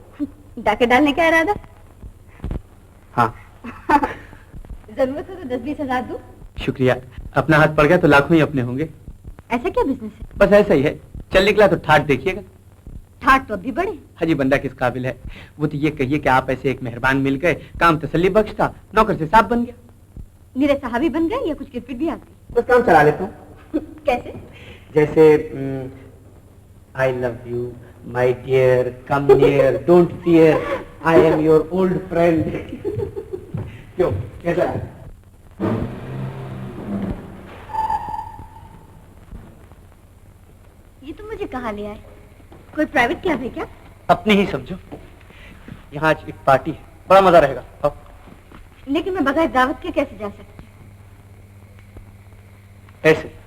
डाके डालने का इरादा? हाँ। जरूरत हो तो 10-20 हजार दूं। शुक्रिया, अपना हाथ पड़ गया तो लाखों ही अपने होंगे। ऐसा क्या बिजनेस है? बस ऐसा ही है, चल निकला तो ठाट देखिएगा। ठाट तो अभी बड़े। हाजी बंदा किस काबिल है, वो तो ये कहिए कि आप ऐसे एक मेहरबान मिल गए, काम तसल्ली बख्श था, नौकर से साहब बन गया। मेरे साहबी बन गए या कुछ किरपिट भी आती? बस काम चला लेता हूँ। कैसे? जैसे I love you my dear, come near, don't fear, I am your old friend. क्यों, कैसा है? ये तुम मुझे कहाँ ले आए? कोई प्राइवेट क्लब है क्या? अपनी ही समझो, यहाँ आज एक पार्टी है, बड़ा मजा रहेगा। आओ। लेकिन मैं बगैर दावत के कैसे जा सकती? ऐसे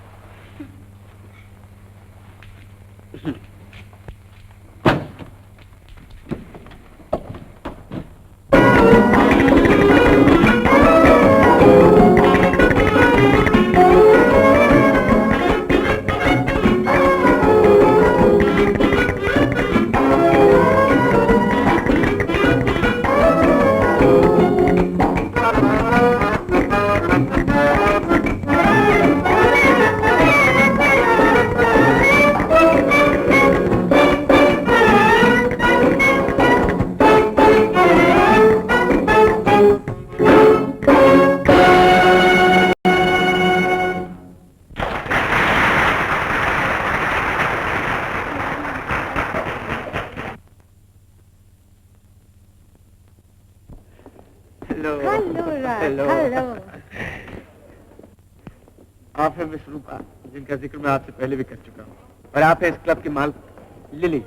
हाफिज मशरूका, जिनका जिक्र मैं आपसे पहले भी कर चुका हूँ, और आप है इस क्लब की मालिक लिली।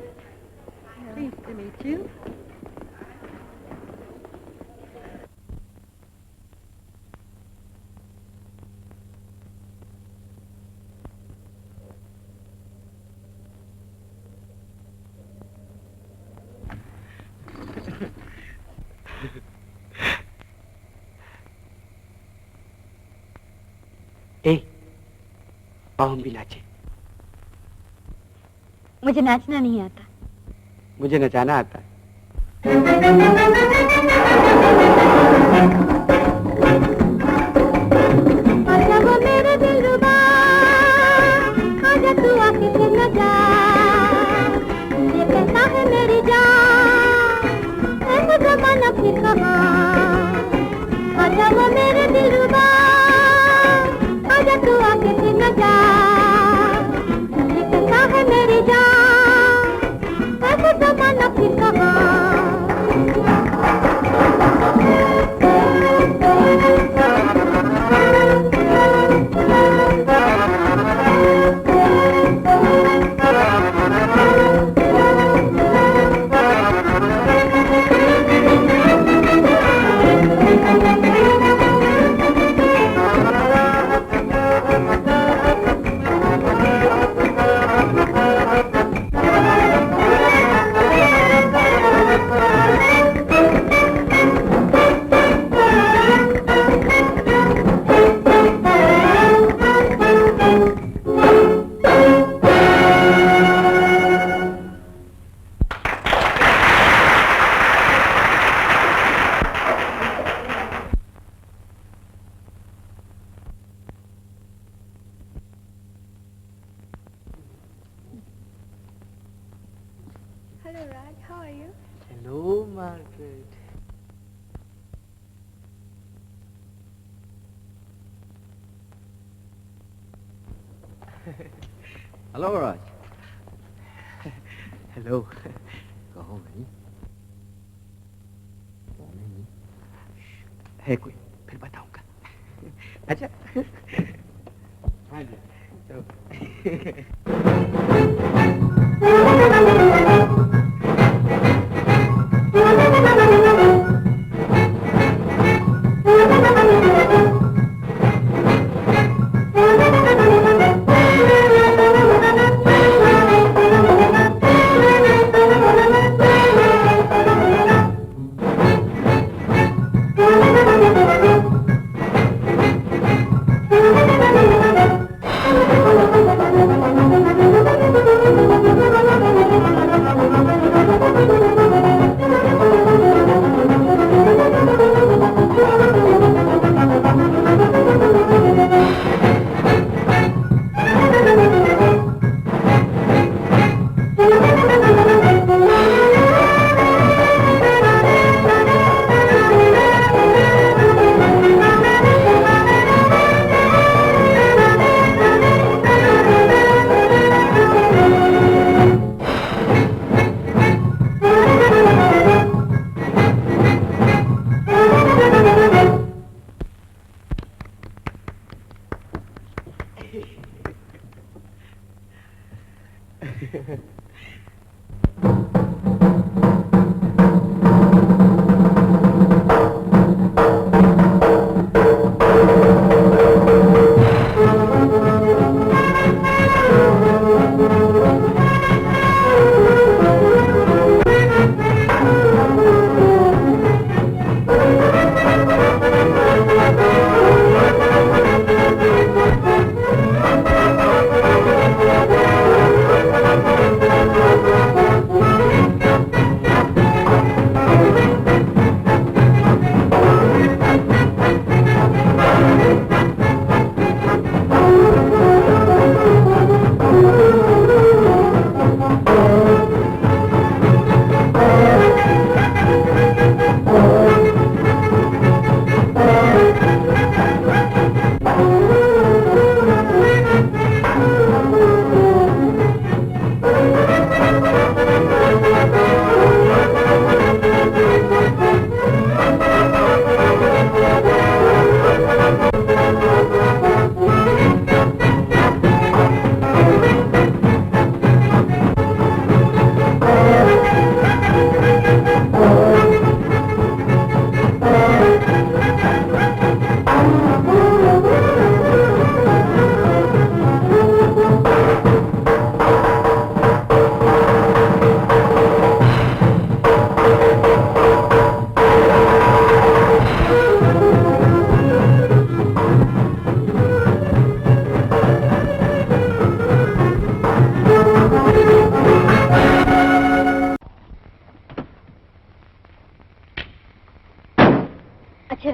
आओ हम भी नाचे। मुझे नाचना नहीं आता। मुझे नचाना आता है। आजा वो मेरे दिलरुबा, आजा तू आके फिर न जा, ये कहता है मेरी जान, ऐसा जमाना फिर कहाँ। आजा वो मेरे दिलरुबा, आजा तू आके फिर न जा, ये कहता है मेरी जान, ऐसा जमाना फिर कहाँ। Hello, Raj. How are you? Hello, Margaret. Hello Raj. Hello. कहो भाई। है कोई, फिर बताऊंगा। अच्छा। हाँ जी।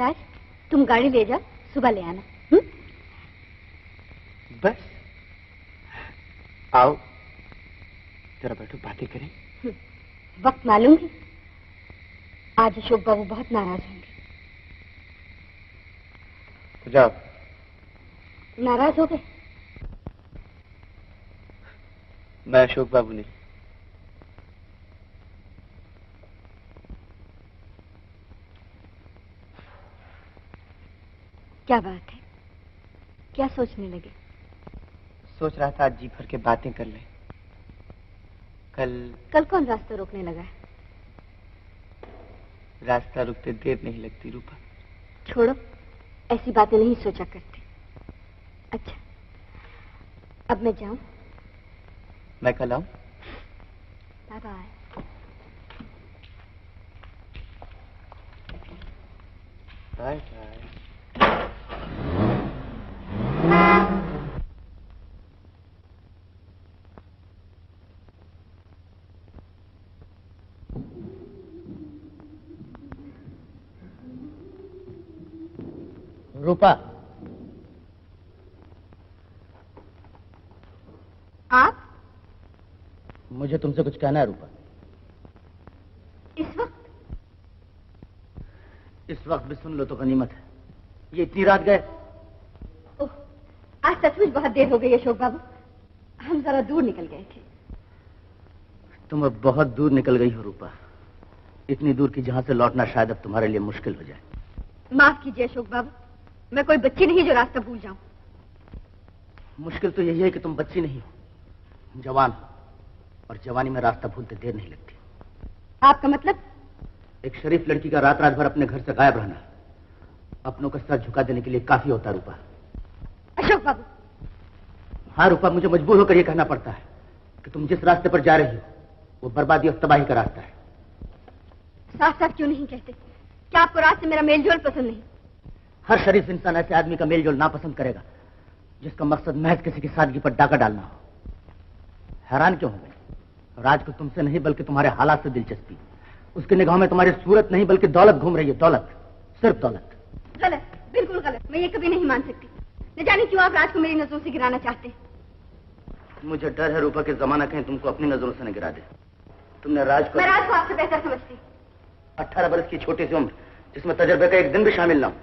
राज, तुम गाड़ी ले जाओ, सुबह ले आना। बस आओ जरा बैठो, बातें करें। वक्त मालूम है, आज अशोक बाबू बहुत नाराज होंगे। जाओ। नाराज हो गए? मैं अशोक बाबू नहीं। क्या बात है, क्या सोचने लगे? सोच रहा था आज जी भर के बातें कर लें। कल कौन रास्ता रोकने लगा है? रास्ता रुकते देर नहीं लगती रूपा। छोड़ो, ऐसी बातें नहीं सोचा करते। अच्छा, अब मैं जाऊं? मैं कल आऊं? Bye bye. Bye bye. Rupa, आप? मुझे तुमसे कुछ कहना है रूपा। इस वक्त? इस वक्त भी सुन लो तो गनीमत है। ये इतनी रात गए? ओह, आज सचमुच बहुत देर हो गई अशोक बाबू। हम जरा दूर निकल गए थे। तुम अब बहुत दूर निकल गई हो रूपा, इतनी दूर की जहां से लौटना शायद अब तुम्हारे लिए मुश्किल हो जाए। माफ कीजिए अशोक बाबू, मैं कोई बच्ची नहीं जो रास्ता भूल जाऊं। मुश्किल तो यही है कि तुम बच्ची नहीं हो, जवान हो, और जवानी में रास्ता भूलते देर नहीं लगती। आपका मतलब? एक शरीफ लड़की का रात रात भर अपने घर से गायब रहना अपनों का सर झुका देने के लिए काफी होता है रूपा। अशोक बाबू। हाँ रूपा, मुझे मजबूर होकर यह कहना पड़ता है कि तुम जिस रास्ते पर जा रही हो वो बर्बादी और तबाही का रास्ता है। साफ साफ क्यों नहीं कहते? क्या आपको रात से मेरा मेलजोल पसंद नहीं? हर शरीफ इंसान ऐसे आदमी का मेलजोल नापसंद करेगा जिसका मकसद महज किसी की सादगी पर डाका डालना हो। हैरान क्यों हो गए? राज को तुमसे नहीं बल्कि तुम्हारे हालात से दिलचस्पी। उसकी निगाहों में तुम्हारी सूरत नहीं बल्कि दौलत घूम रही है। दौलत, सिर्फ दौलत। गलत, बिल्कुल गलत। मैं ये कभी नहीं मान सकती। न जाने क्यों आप राज को मेरी नजरों से गिराना चाहते हैं। मुझे डर है रूपा कि जमाना कहीं तुमको अपनी नजरों से न गिरा दे। तुमने राज को... मैं राज को आपसे बेहतर समझती। 18 बरस की छोटी सी उम्र जिसमें तजर्बे का एक दिन भी शामिल ना हो,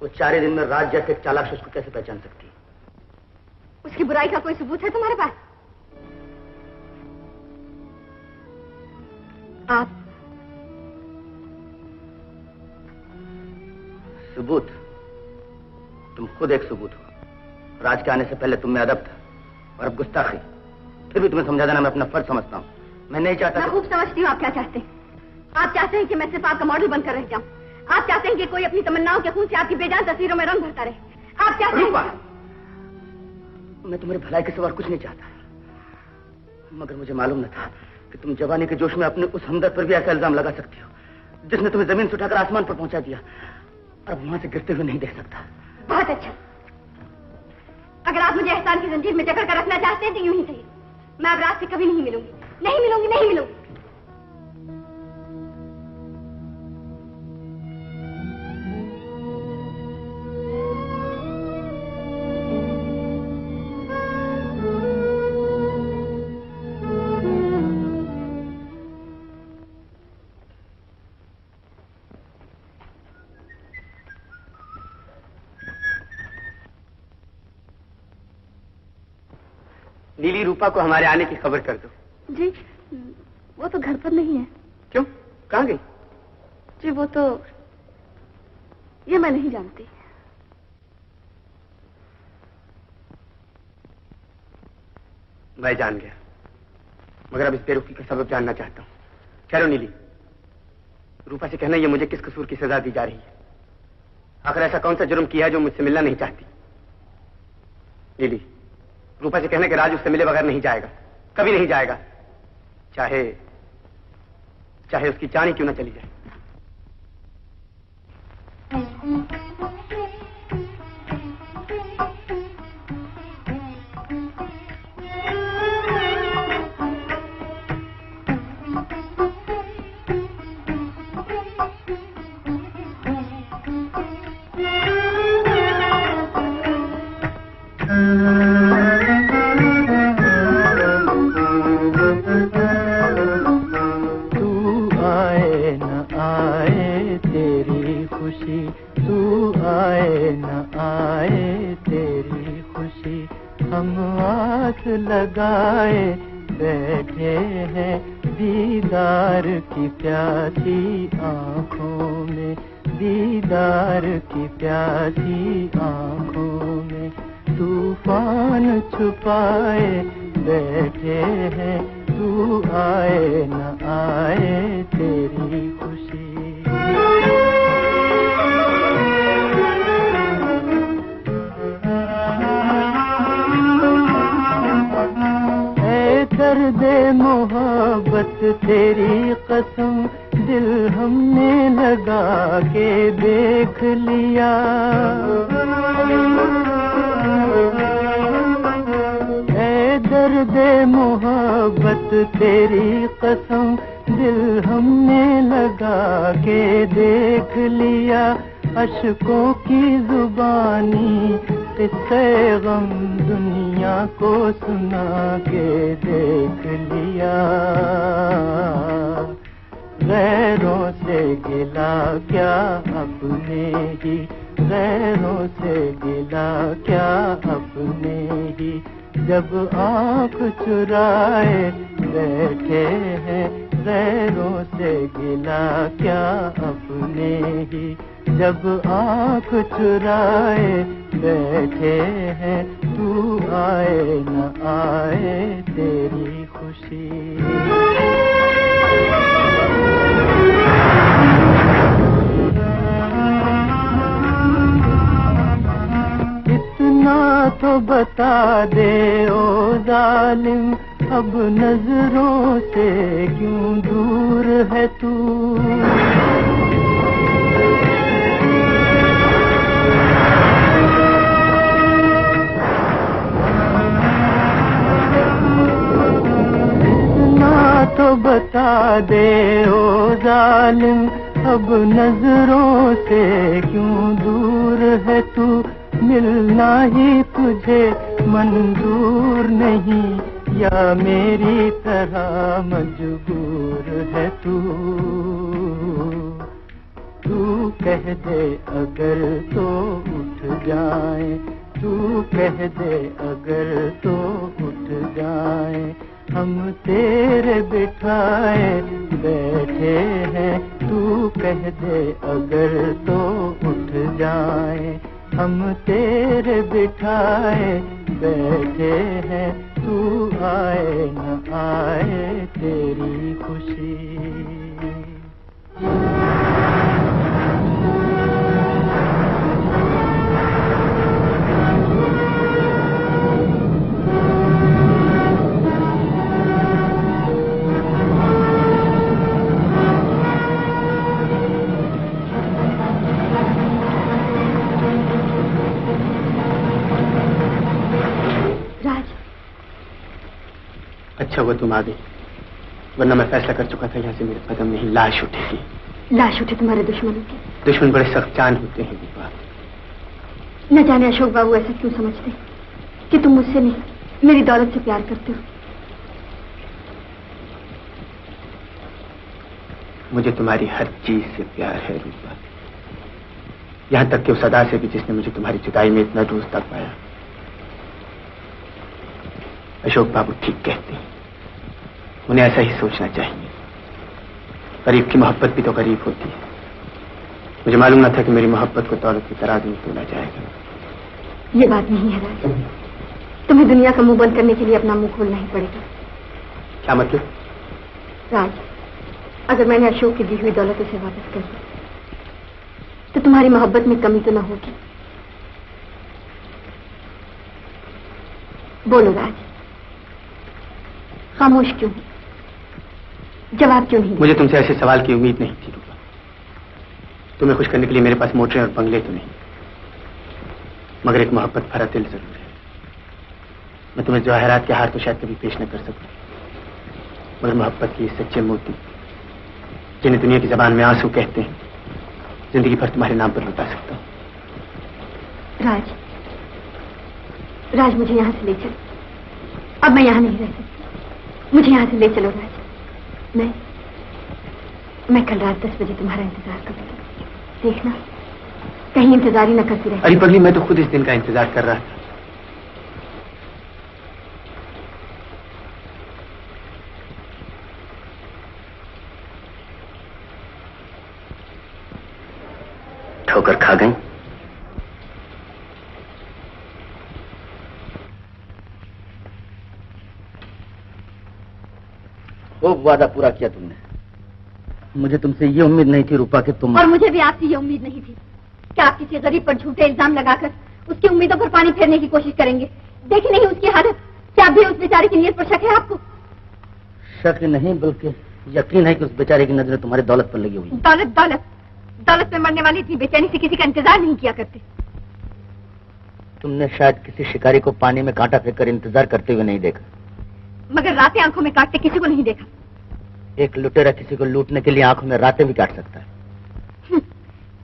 वो 4 दिन में राज जैसे एक चालाक शख्स को कैसे पहचान सकती है? उसकी बुराई का कोई सबूत है तुम्हारे पास? आप? सबूत? तुम खुद एक सबूत हो। राज के आने से पहले तुम में अदब था और अब गुस्ताखी। फिर भी तुम्हें समझा देना मैं अपना फर्ज समझता हूँ। मैं नहीं चाहता। मैं खूब समझती हूँ आप क्या चाहते हैं। आप चाहते हैं कि मैं सिर्फ आपका मॉडल बनकर रह जाऊं। आप चाहते हैं कि कोई अपनी तमन्नाओं के खून से आपकी बेजान तस्वीरों में रंग भरता रहे। आप चाहते हैं। मैं तुम्हारी भलाई के सिवा कुछ नहीं चाहता, मगर मुझे मालूम न था कि तुम जवानी के जोश में अपने उस हमदर्द पर भी ऐसा इल्जाम लगा सकती हो जिसने तुम्हें जमीन से उठाकर आसमान पर पहुंचा दिया। अब वहां से गिरते हुए नहीं देख सकता। बहुत अच्छा, अगर आप मुझे एहसान की जंजीर में जकड़ कर रखना चाहते हैं तो यूं ही सही। मैं अब रात से कभी नहीं मिलूंगी, नहीं मिलूंगी, नहीं मिलूंगी। नीली, रूपा को हमारे आने की खबर कर दो। जी, वो तो घर पर नहीं है। क्यों, कहाँ गई? जी वो तो, ये मैं नहीं जानती। मैं जान गया, मगर अब इस बेरुखी का सबब जानना चाहता हूँ। चलो नीली, रूपा से कहना ये मुझे किस कसूर की सजा दी जा रही है। आखिर ऐसा कौन सा जुर्म किया है जो मुझसे मिलना नहीं चाहती? नीली, रूपा से कहना कि राज उससे मिले बगैर नहीं जाएगा, कभी नहीं जाएगा, चाहे चाहे उसकी जान ही क्यों न चली जाए। लगाए बैठे हैं दीदार की प्यासी आँखों में, दीदार की प्यासी आँखों में। तूफान छुपाए बैठे हैं, तू आए न आए तेरी खुशी। दर्दे मोहब्बत तेरी कसम दिल हमने लगा के देख लिया। ऐ दर्दे मोहब्बत तेरी कसम दिल हमने लगा के देख लिया। अश्कों की जुबानी किस्से गम दुनिया को सुना के देख लिया। गैरों से गिला क्या अपने ही, गैरों से गिला क्या अपने ही। जब आँख चुराए बैठे हैं, गैरों से गिला क्या अपने ही। जब आँख चुराए बैठे हैं, तू आए न आए तेरी खुशी। इतना तो बता दे ओ जालिम, अब नजरों से क्यों दूर है तू। तो बता दे ओ जालिम, अब नजरों से क्यों दूर है तू। मिलना ही तुझे मंजूर नहीं, या मेरी तरह मजबूर है तू। तू कह दे अगर तो उठ जाए, तू कह दे अगर तो उठ जाए। हम तेरे बिठाए बैठे हैं, तू कह दे अगर तो उठ जाए। हम तेरे बिठाए बैठे हैं, तू आए न आए तेरी खुशी। अच्छा हुआ तुम आ गई, वरना मैं फैसला कर चुका था यहाँ से मेरे कदम नहीं लाश उठेगी। लाश उठे तुम्हारे दुश्मनों की? दुश्मन बड़े सख्त जान होते हैं दीपा। न जाने अशोक बाबू ऐसा क्यों समझते कि तुम मुझसे नहीं मेरी दौलत से प्यार करते हो। मुझे तुम्हारी हर चीज से प्यार है रूपा, यहाँ तक कि उस अदा से भी जिसने मुझे तुम्हारी जुदाई में इतना दूर तक पाया। अशोक बाबू ठीक कहते हैं, उन्हें ऐसा ही सोचना चाहिए। करीब की मोहब्बत भी तो करीब होती है। मुझे मालूम न था कि मेरी मोहब्बत को दौलत की तराजू में तोला जाएगा। ये बात नहीं है राज, तुम्हें दुनिया का मुंह बंद करने के लिए अपना मुंह खोलना ही पड़ेगा। क्या मतलब? राज, अगर मैंने अशोक की दी हुई दौलत उसे वापस कर दी तो तुम्हारी मोहब्बत में कमी तो न होगी। बोलो राज, खामोश क्यों? जवाब क्यों नहीं? मुझे तुमसे ऐसे सवाल की उम्मीद नहीं थी रूपा। तुम्हें खुश करने के लिए मेरे पास मोटरें और बंगले तो नहीं, मगर एक मोहब्बत भरा दिल जरूर है। मैं तुम्हें जवाहरात के हार तो शायद कभी पेश न कर सकूं, मगर मोहब्बत के सच्चे मोती, जिन्हें दुनिया की जबान में आंसू कहते हैं, जिंदगी भर तुम्हारे नाम पर लुटा सकता हूँ। राज, राज मुझे यहाँ से ले चलो। अब मैं यहाँ नहीं रह सकती, मुझे यहाँ से ले चलो राज। मैं कल रात 10 बजे तुम्हारा इंतजार करूंगी। देखना कहीं इंतजार ही न करती रहे। अरे पगली, मैं तो खुद इस दिन का इंतजार कर रहा था। ठोकर खा गई। खूब वादा पूरा किया तुमने। मुझे तुमसे ये उम्मीद नहीं थी रूपा कि तुम। और मुझे भी आपसे ये उम्मीद नहीं थी कि आप किसी गरीब पर झूठे इल्जाम लगाकर उसकी उम्मीदों पर पानी फेरने की कोशिश करेंगे। देखी नहीं उसकी हालत, क्या भी उस बेचारे की नीयत पर शक है आपको? शक नहीं बल्कि यकीन है कि उस बेचारे की नजरें तुम्हारी दौलत पर लगी हुई। दौलत दौलत दौलत में मरने वाली इतनी बेचैनी से किसी का इंतजार नहीं किया करते। तुमने शायद किसी शिकारी को पानी में कांटा फेंक कर इंतजार करते हुए नहीं देखा। मगर रातें आंखों में काटते किसी को नहीं देखा। एक लुटेरा किसी को लूटने के लिए आंखों में रातें भी काट सकता है।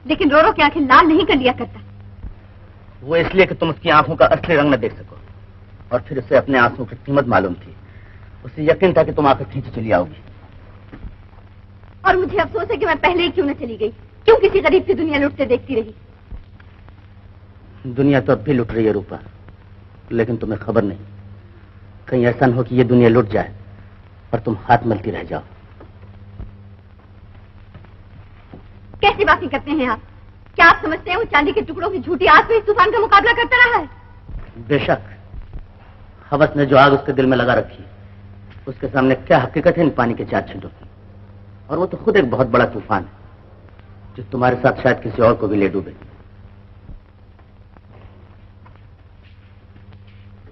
लेकिन रो रो के आंखें लाल नहीं कर लिया करता। वो इसलिए कि तुम उसकी आंखों का असली रंग न देख सको, और फिर उसे अपने आंसुओं की कीमत मालूम थी। उसे यकीन था कि तुम आकर खींच चली आओगी। और मुझे अफसोस है कि मैं पहले ही क्यों न चली गई, क्यों किसी गरीब की दुनिया लुटते देखती रही। दुनिया तो अब भी लुट रही है रूपा, लेकिन तुम्हें खबर नहीं। कहीं ऐसा न हो कि ये दुनिया लुट जाए और तुम हाथ मलती रह जाओ। कैसी बातें करते हैं आप? क्या आप समझते हैं वो चांदी के टुकड़ों की झूठी आग में इस तूफान का मुकाबला करता रहा है? बेशक, हवस ने जो आग उसके दिल में लगा रखी, उसके सामने क्या हकीकत है इन पानी के 4 छींटों की? और वो तो खुद एक बहुत बड़ा तूफान है जो तुम्हारे साथ शायद किसी और को भी ले डूबे।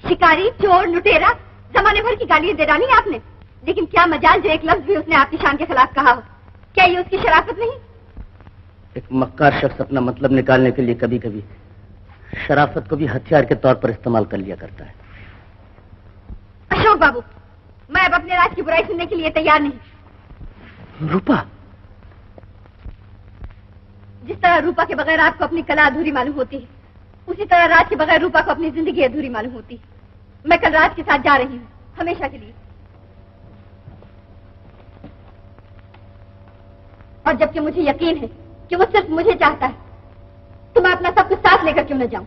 शिकारी, चोर, लुटेरा, जमाने भर की गालियां दे डाली आपने, लेकिन क्या मजाल जो एक लफ्ज भी उसने आपकी शान के खिलाफ कहा हो। क्या ये उसकी शराफत नहीं? एक मक्कार शख्स अपना मतलब निकालने के लिए कभी कभी शराफत को भी हथियार के तौर पर इस्तेमाल कर लिया करता है। अशोक बाबू, मैं अब अपने राज की बुराई सुनने के लिए तैयार नहीं। रूपा, जिस तरह रूपा के बगैर आपको अपनी कला अधूरी मालूम होती है, उसी तरह राज के बगैर रूपा को अपनी जिंदगी अधूरी मालूम होती है। मैं कल राज के साथ जा रही हूँ, हमेशा के लिए। और जबकि मुझे यकीन है कि वो सिर्फ मुझे चाहता है, तो मैं अपना सब कुछ साथ लेकर क्यों न जाऊं?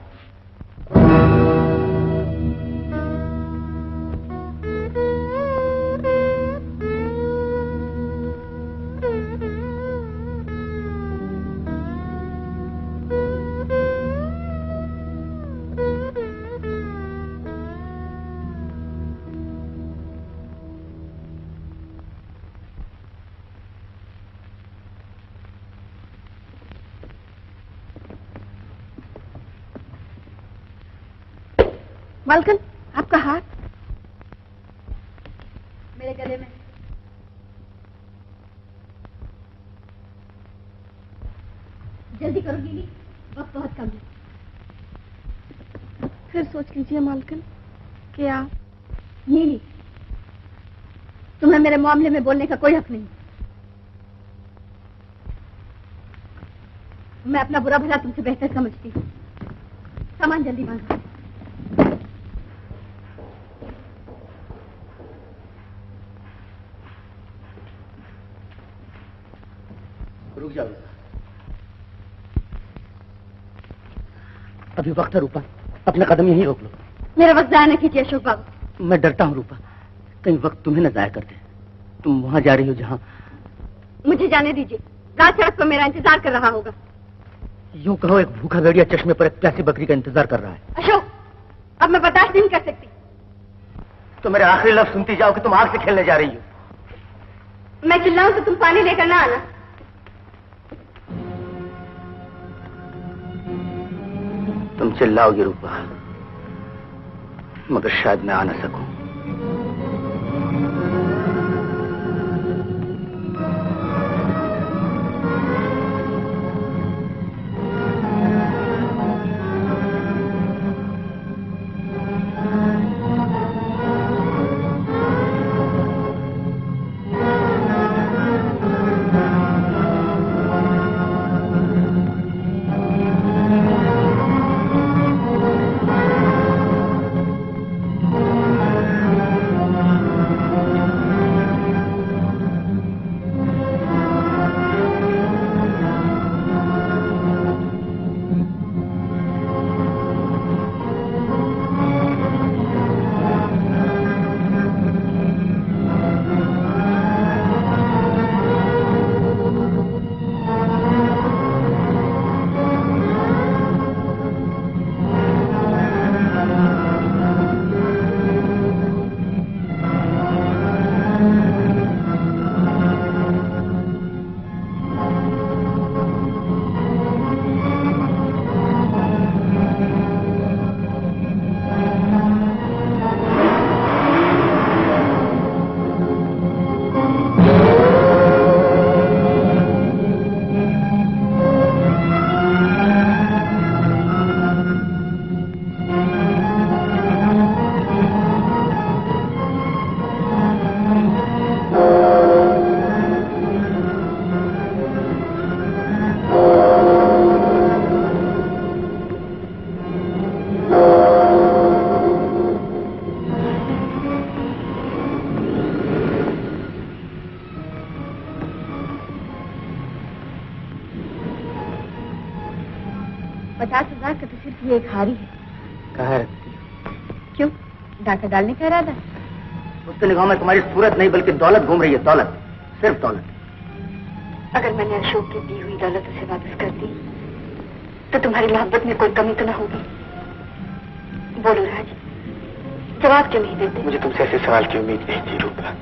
मालकन, आपका हाथ मेरे गले में। जल्दी करो लीली, वक्त बहुत कम है। फिर सोच लीजिए मालकन कि आप। नीली, तुम्हें मेरे मामले में बोलने का कोई हक नहीं। मैं अपना बुरा भला तुमसे बेहतर समझती हूँ। सामान जल्दी बांधो। रुक जाओ, अभी वक्त है रूपा, अपना कदम यहीं रोक लो। मेरा वक्त जाया न कीजिए अशोक बाबू। मैं डरता हूँ रूपा, कहीं वक्त तुम्हें न जाया कर दे। तुम वहां जा रही हो जहां। मुझे जाने दीजिए, रात सड़क पर मेरा इंतजार कर रहा होगा। यूं कहो एक भूखा भेड़िया चश्मे पर एक प्यासी बकरी का इंतजार कर रहा है। अशोक, अब मैं बर्दाश्त नहीं कर सकती। तो मेरे आखिरी लफ्ज सुनती जाओ कि तुम आग से खेलने जा रही हो। मैं चिल्लाऊं तो तुम पानी लेकर ना आना। तुम चिल्लाओगी रूपा, मगर शायद मैं आ न सकूं। 50,000 का तो सिर्फ ये एक हारी है। कहाँ रखती? क्यों, डाका डालने का इरादा? उसके निगाह में तुम्हारी सूरत नहीं बल्कि दौलत घूम रही है, दौलत, सिर्फ दौलत। अगर मैंने अशोक की दी हुई दौलत उसे वापस कर दी तो तुम्हारी मोहब्बत में कोई कमी तो न होगी? बोलो राज, जवाब क्यों नहीं देते? मुझे तुमसे ऐसे सवाल की उम्मीद नहीं थी रूपा।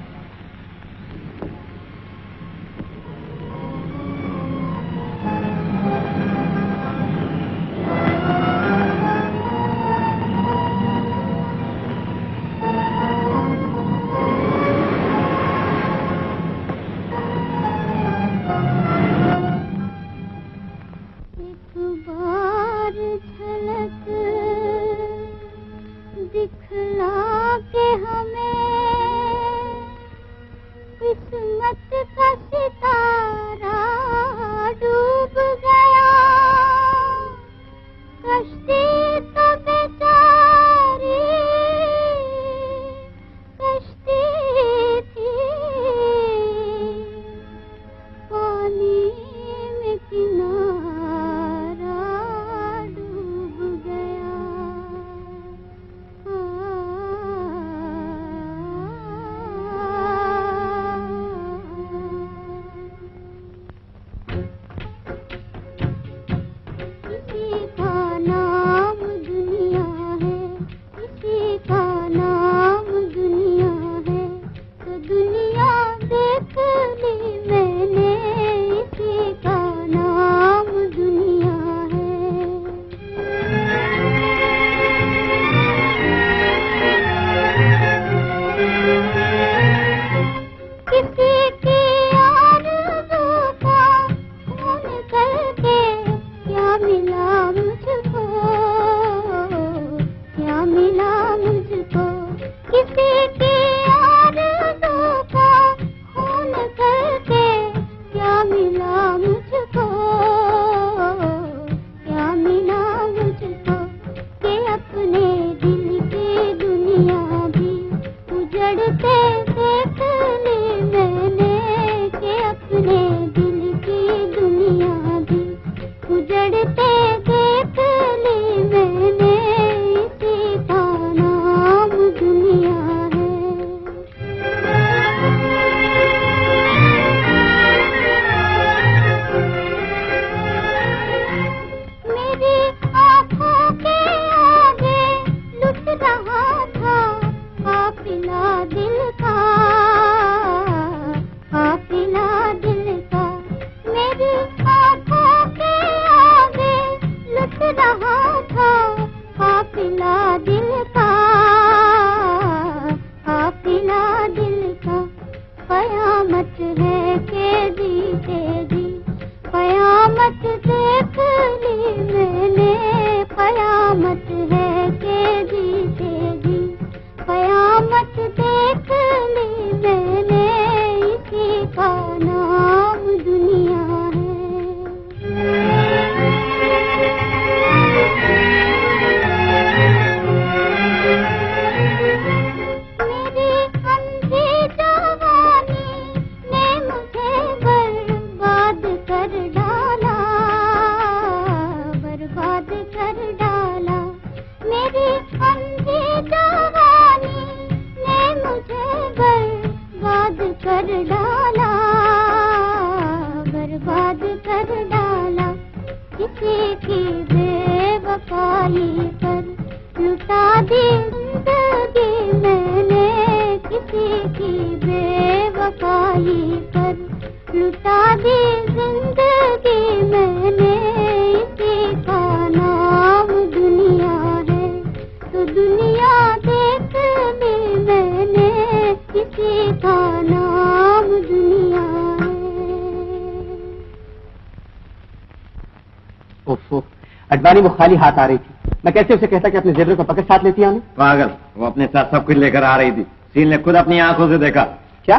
अडवाणी वो खाली हाथ आ रही थी, मैं कैसे उसे कहता कि अपने जेवरों का पकड़ साथ लेती आने? पागल, वो अपने साथ सब कुछ लेकर आ रही थी। सील ने खुद अपनी आंखों से देखा। क्या?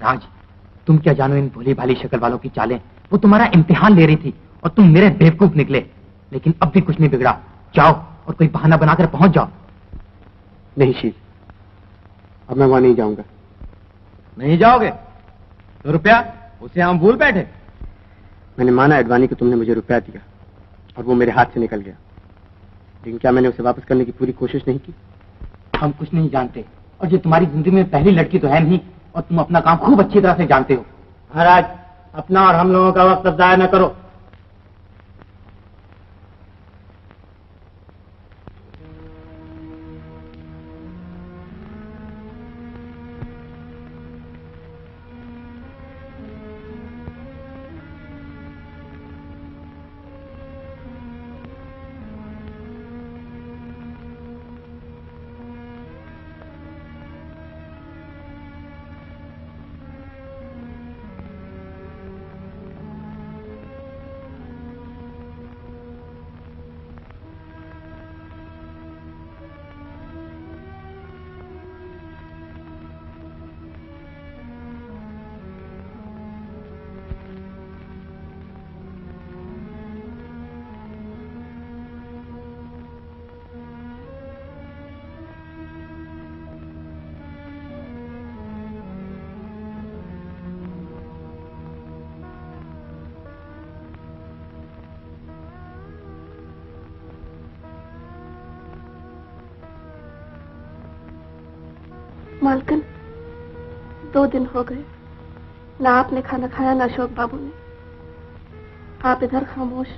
राज, तुम क्या जानो इन भोली भाली शक्ल वालों की चालें। वो तुम्हारा इम्तिहान ले रही थी और तुम मेरे बेवकूफ निकले। लेकिन अब भी कुछ नहीं बिगड़ा। जाओ और कोई बहाना बनाकर पहुंच जाओ। नहीं शील, अब मैं वहां नहीं जाऊंगा। नहीं जाओगे तो रुपया उसे हम भूल बैठे। मैंने माना अडवाणी को तुमने मुझे रुपया दिया, और वो मेरे हाथ से निकल गया। लेकिन क्या मैंने उसे वापस करने की पूरी कोशिश नहीं की? हम कुछ नहीं जानते, और ये तुम्हारी जिंदगी में पहली लड़की तो है नहीं, और तुम अपना काम खूब अच्छी तरह से जानते हो। महाराज, अपना और हम लोगों का वक्त अब जाया न करो। मालकिन, 2 दिन हो गए, ना आपने खाना खाया ना अशोक बाबू ने। आप इधर खामोश,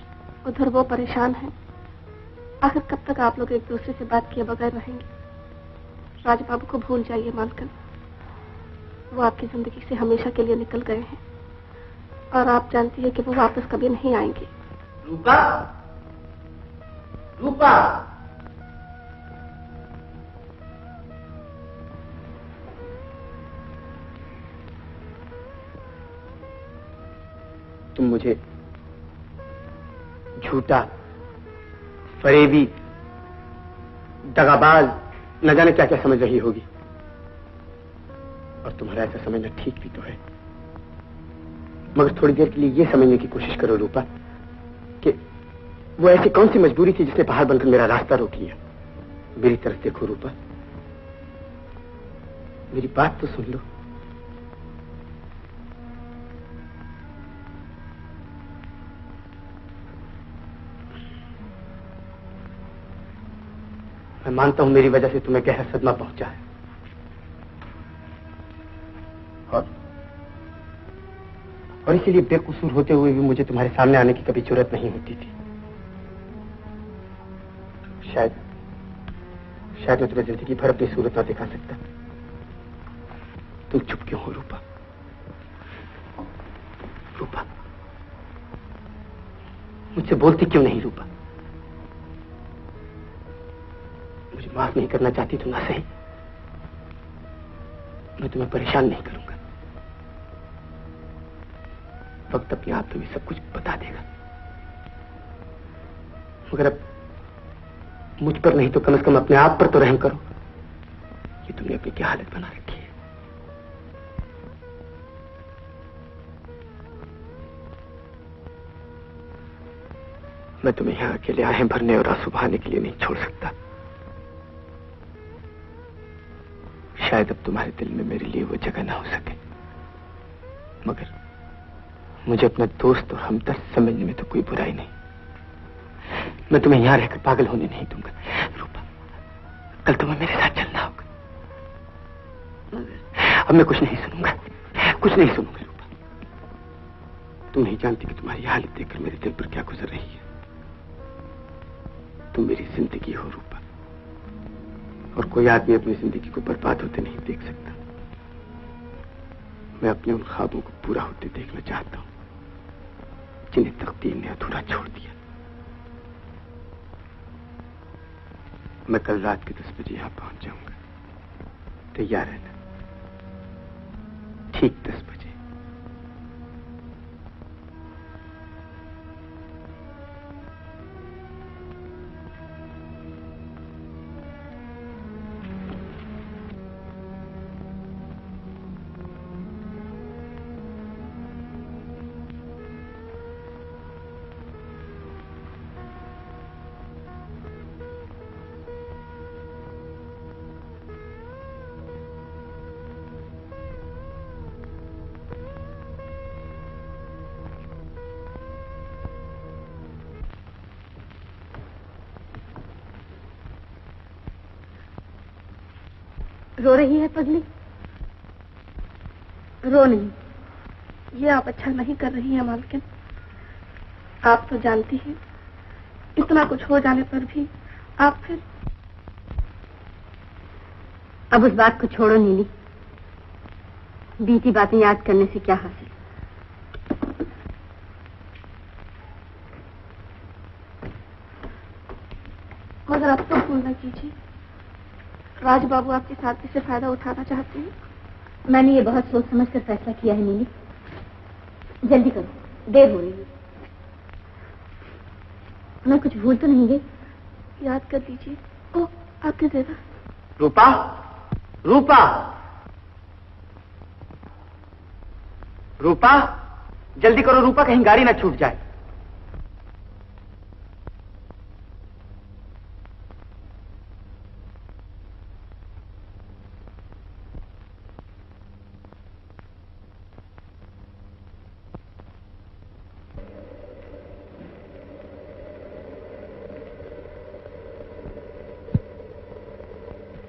उधर वो परेशान हैं। आखिर कब तक आप लोग एक दूसरे से बात किए बगैर रहेंगे? राज बाबू को भूल जाइए मालकिन, वो आपकी जिंदगी से हमेशा के लिए निकल गए हैं, और आप जानती है कि वो वापस कभी नहीं आएंगे। रूपा, रूपा, तुम मुझे झूठा, फरेबी, दगाबाज, न जाने क्या क्या समझ रही होगी, और तुम्हारा ऐसा समझना ठीक भी तो है। मगर थोड़ी देर के लिए ये समझने की कोशिश करो रूपा कि वो ऐसी कौन सी मजबूरी थी जिसने पहाड़ बनकर मेरा रास्ता रोक लिया। मेरी तरफ देखो रूपा, मेरी बात तो सुन लो। मैं मानता हूं मेरी वजह से तुम्हें गहरा सदमा पहुंचा है, और इसीलिए बेकसूर होते हुए भी मुझे तुम्हारे सामने आने की कभी जरूरत नहीं होती थी। शायद मैं तुम्हें जिंदगी भर अपनी सूरत न दिखा सकता। तुम चुप क्यों हो रूपा? रूपा, मुझसे बोलती क्यों नहीं रूपा? मुझे माफ नहीं करना चाहती तो ना सही, मैं तुम्हें परेशान नहीं करूंगा। वक्त अपने आप तुम्हें सब कुछ बता देगा। मगर अब मुझ पर नहीं तो कम से कम अपने आप पर तो रहम करो। ये तुमने अपनी क्या हालत बना रखी है। मैं तुम्हें यहां अकेले आहें भरने और आंसू बहाने के लिए नहीं छोड़ सकता। शायद अब तुम्हारे दिल में मेरे लिए वो जगह ना हो सके, मगर मुझे अपना दोस्त और हमदर्द समझने में तो कोई बुराई नहीं। मैं तुम्हें यहां रहकर पागल होने नहीं दूंगा रूपा। कल तुम्हें मेरे साथ चलना होगा। अब मैं कुछ नहीं सुनूंगा, कुछ नहीं सुनूंगा रूपा। तुम नहीं जानती कि तुम्हारी हालत देखकर मेरे दिल पर क्या गुजर रही है। तुम मेरी जिंदगी हो रूपा, और कोई आदमी अपनी जिंदगी को बर्बाद होते नहीं देख सकता। मैं अपने उन ख्वाबों को पूरा होते देखना चाहता हूं जिन्हें तकदीर ने अधूरा छोड़ दिया। मैं कल रात के 10 बजे यहां पहुंच जाऊंगा। तैयार रहना, ठीक 10 बजे। रो रही है पगली? रो नहीं, ये आप अच्छा नहीं कर रही हैं मालकिन। आप तो जानती हैं, इतना कुछ हो जाने पर भी आप फिर। अब उस बात को छोड़ो नीली, बीती बातें याद करने से क्या हासिल। मगर अब तो भूल न कीजिए, राज बाबू आपकी सादगी से फायदा उठाना चाहते हैं। मैंने ये बहुत सोच समझ कर फैसला किया है नीली। जल्दी करो, देर हो रही है। मैं कुछ भूल तो नहीं गई? याद कर लीजिए। ओ, आपके जेवर। रूपा, रूपा, रूपा, जल्दी करो रूपा, कहीं गाड़ी ना छूट जाए।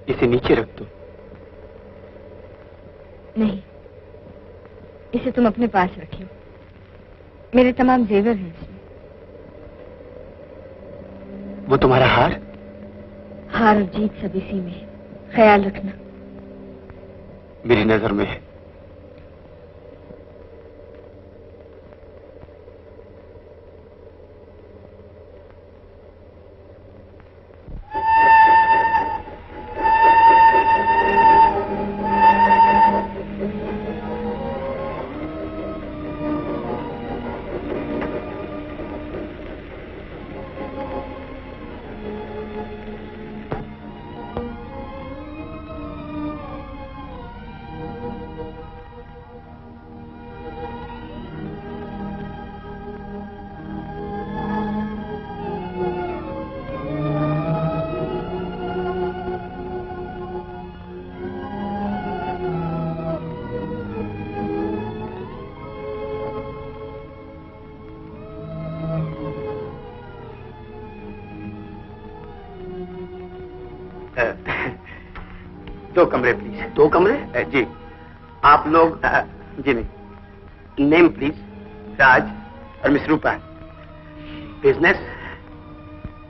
इसे नीचे रख दो। नहीं, इसे तुम अपने पास रखियो। मेरे तमाम जेवर हैं इसमें। वो तुम्हारा हार? हार और जीत सब इसी में है, ख्याल रखना। मेरी नजर में है। दो कमरे प्लीज। दो कमरे? जी। आप लोग जी नहीं। Name please? राज और miss Rupa. Business?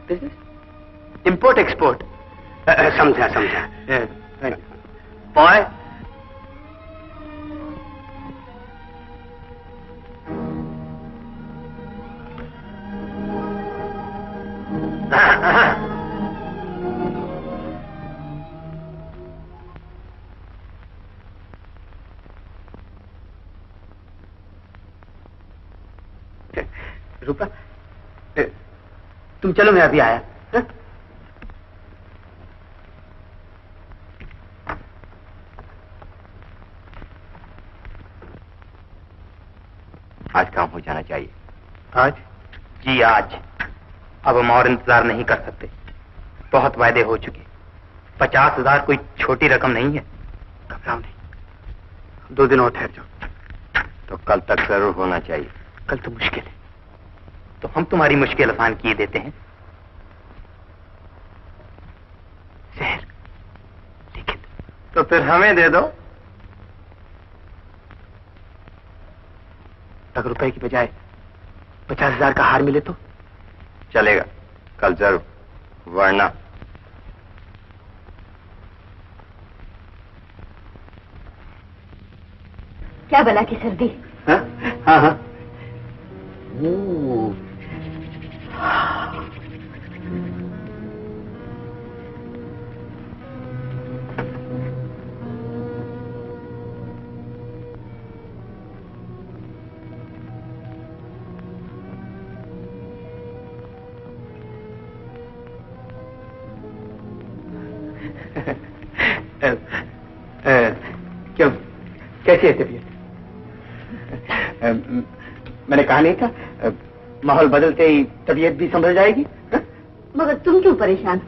Business? Import export? समझा समझा। बॉय? रूपा, तुम चलो, मैं अभी आया। हा? आज काम हो जाना चाहिए। आज? जी आज। अब हम और इंतजार नहीं कर सकते। बहुत वायदे हो चुके। 50,000 कोई छोटी रकम नहीं है। घबराओ नहीं, 2 दिन और ठहर जाओ। तो कल तक जरूर होना चाहिए। कल तो मुश्किल है। तो हम तुम्हारी मुश्किल आसान किए देते हैं। जहर लिखित। तो फिर हमें दे दो। ₹1 की बजाय 50,000 का हार मिले तो? चलेगा, कल जरूर, वरना। क्या बला की सर्दी? हाँ हाँ हाँ। क्यों, कैसी है तबीयत? मैंने कहा नहीं था, माहौल बदलते ही तबीयत भी संभल जाएगी। हा? मगर तुम क्यों परेशान हो?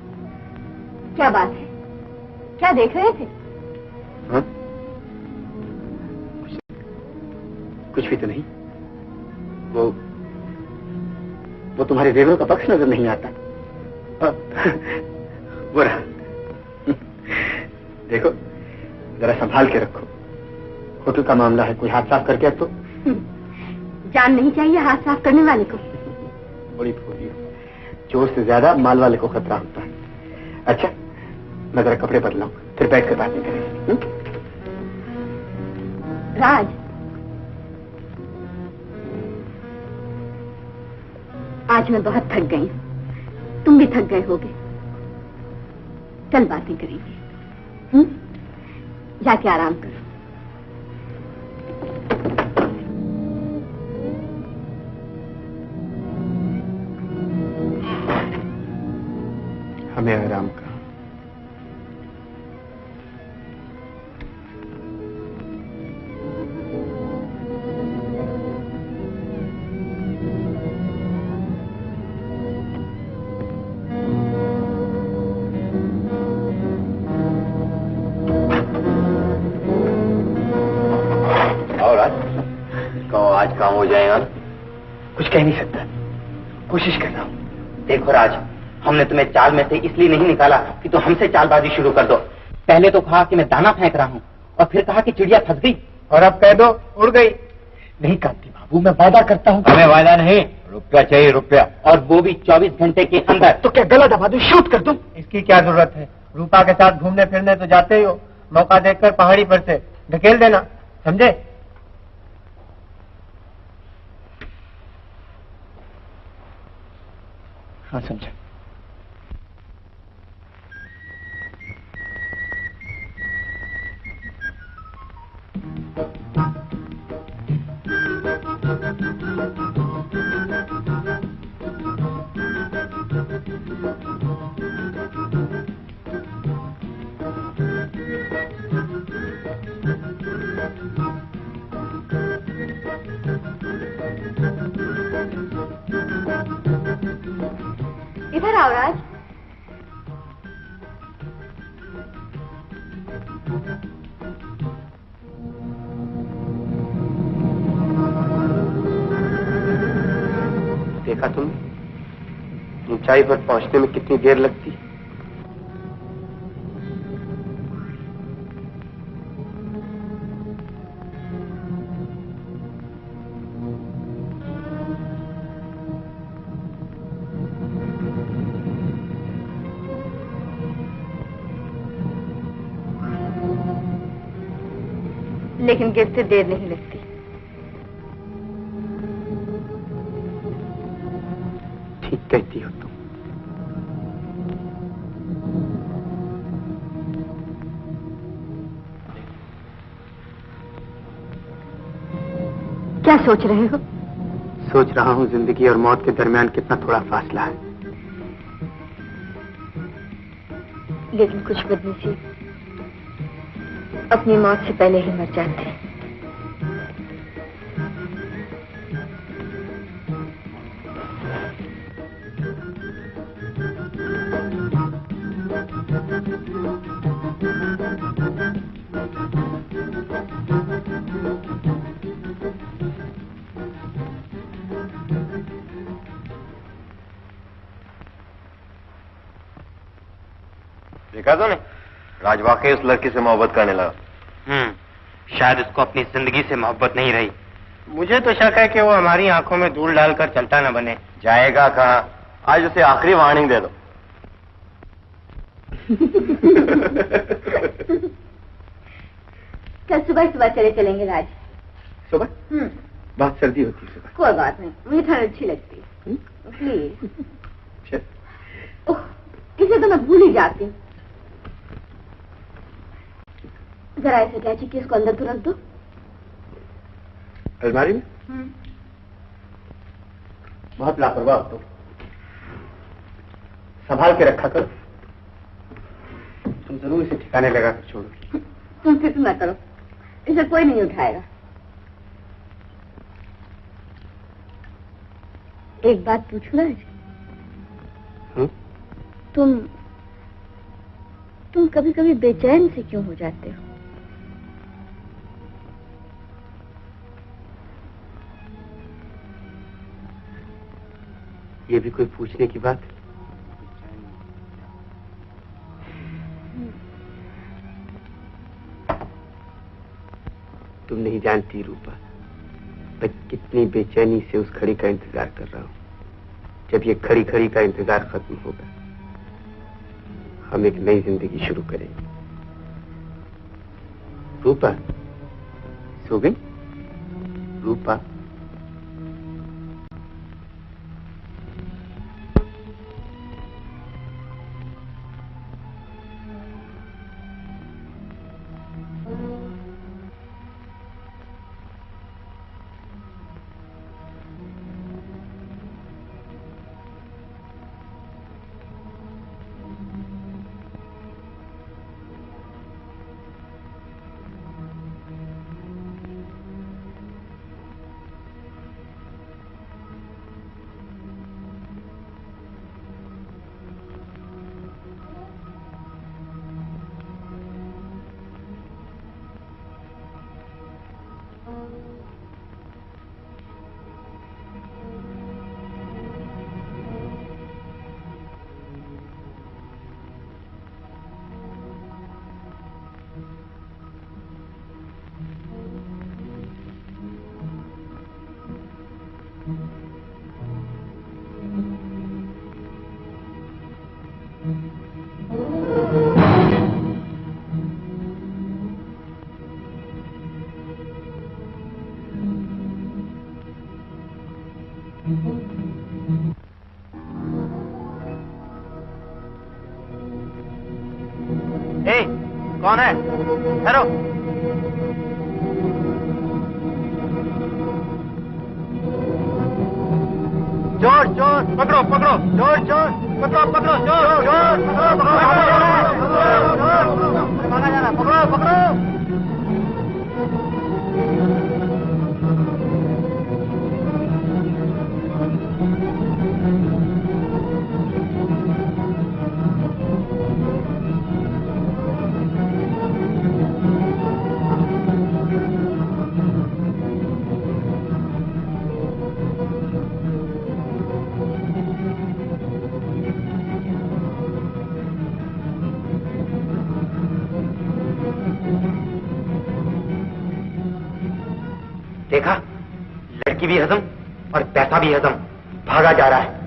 क्या बात है? क्या देख रहे थे? हा? कुछ भी तो नहीं। वो तुम्हारे जेवरों का पक्ष नजर नहीं आता। वो रहा। देखो, जरा संभाल के रखो। होटल का मामला है, कोई हाथ साफ करके तो जान नहीं चाहिए हाथ साफ करने वाले को। बड़ी फूली हो, चोर से ज्यादा माल वाले को खतरा होता है। अच्छा, मैं जरा कपड़े बदलाऊं, फिर बैठ कर बातें करें। राज, आज मैं बहुत थक गई हूँ, तुम भी थक गए होगे। कल बातें करेंगे। जाके आराम करो। हमें आराम का आज काम हो जाएगा। कुछ कह नहीं सकता, कोशिश कर रहा हूँ। देखो राज, हमने तुम्हें चाल में से इसलिए नहीं निकाला कि तुम हमसे चालबाजी शुरू कर दो। पहले तो कहा कि मैं दाना फेंक रहा हूँ और फिर कहा कि चिड़िया फंस गई और अब कह दो उड़ गई। नहीं कांति बाबू, मैं वादा करता हूँ। हमें वादा नहीं, रुपया चाहिए, रुपया, और वो भी 24 घंटे के अंदर। तो क्या गला दबा दूं, शूट कर दूं? इसकी क्या जरूरत है? रूपा के साथ घूमने फिरने तो जाते ही हो, मौका देखकर पहाड़ी पर से ढकेल देना, समझे? हाँ समझा। इधर आओ राज। देखा तुम, ऊंचाई पर पहुंचने में कितनी देर लगती। लेकिन गिरते देर नहीं लगती। ठीक कहती हो तुम। क्या सोच रहे हो? सोच रहा हूँ जिंदगी और मौत के दरमियान कितना थोड़ा फासला है। लेकिन कुछ बदनसीब अपनी मौत से पहले ही मर जाते हैं। देखा तो नहीं, राज वाकई उस लड़की से मोहब्बत करने लगा। शायद उसको अपनी जिंदगी से मोहब्बत नहीं रही। मुझे तो शक है कि वो हमारी आंखों में धूल डालकर चलता न बने। जाएगा कहाँ? आज उसे आखिरी वार्निंग दे दो। कल सुबह सुबह चले चलेंगे राज। सुबह? बहुत सर्दी होती है सुबह। कोई बात नहीं, मुझे ठंड अच्छी लगती है इसलिए। ओह, इसे तो मैं भूल ही जाती हूँ। जरा ऐसे कैची की इसको अंदर तुरंत दो। अलमारी में? बहुत लापरवाह हो तुम, संभाल के रखा करो। तुम जरूर इसे ठिकाने लगा कर छोड़ो। तुम फिक्र न करो, इसे कोई नहीं उठाएगा। एक बात पूछूं राज? तुम कभी कभी बेचैन से क्यों हो जाते हो? ये भी कोई पूछने की बात है? जानती रूपा, मैं कितनी बेचैनी से उस घड़ी का इंतजार कर रहा हूँ जब ये खड़ी खड़ी का इंतजार खत्म होगा, हम एक नई जिंदगी शुरू करेंगे। रूपा सो गई? रूपा कौन है? ठहरो। चोर चोर पकड़ो पकड़ो, चोर चोर पकड़ो पकड़ो, चोर चोर पकड़ो, भागा जा रहा, पकड़ो पकड़ो। देखा, लड़की भी हजम और पैसा भी हजम, भागा जा रहा है।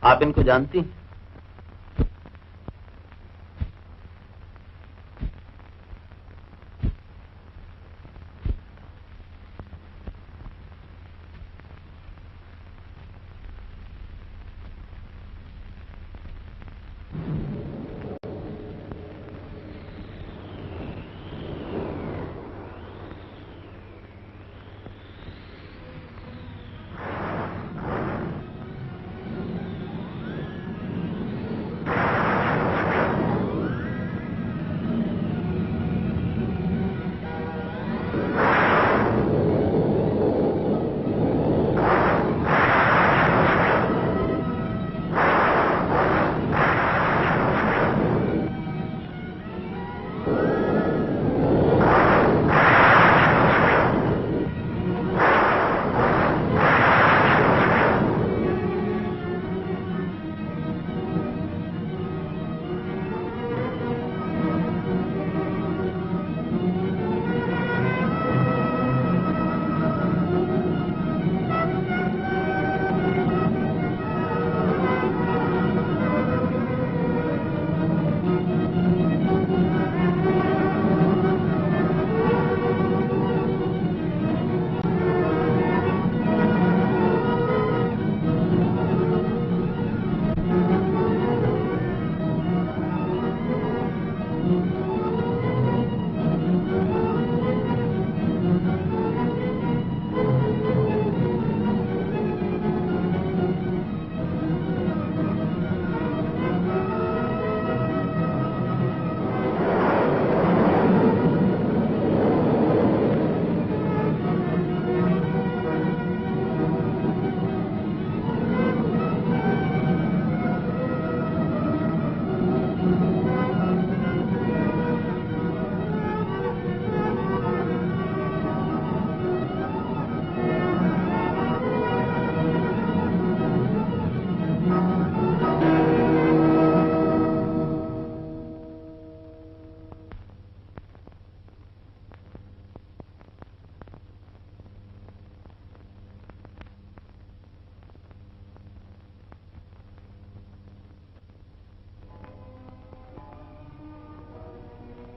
आप इनको जानती हैं?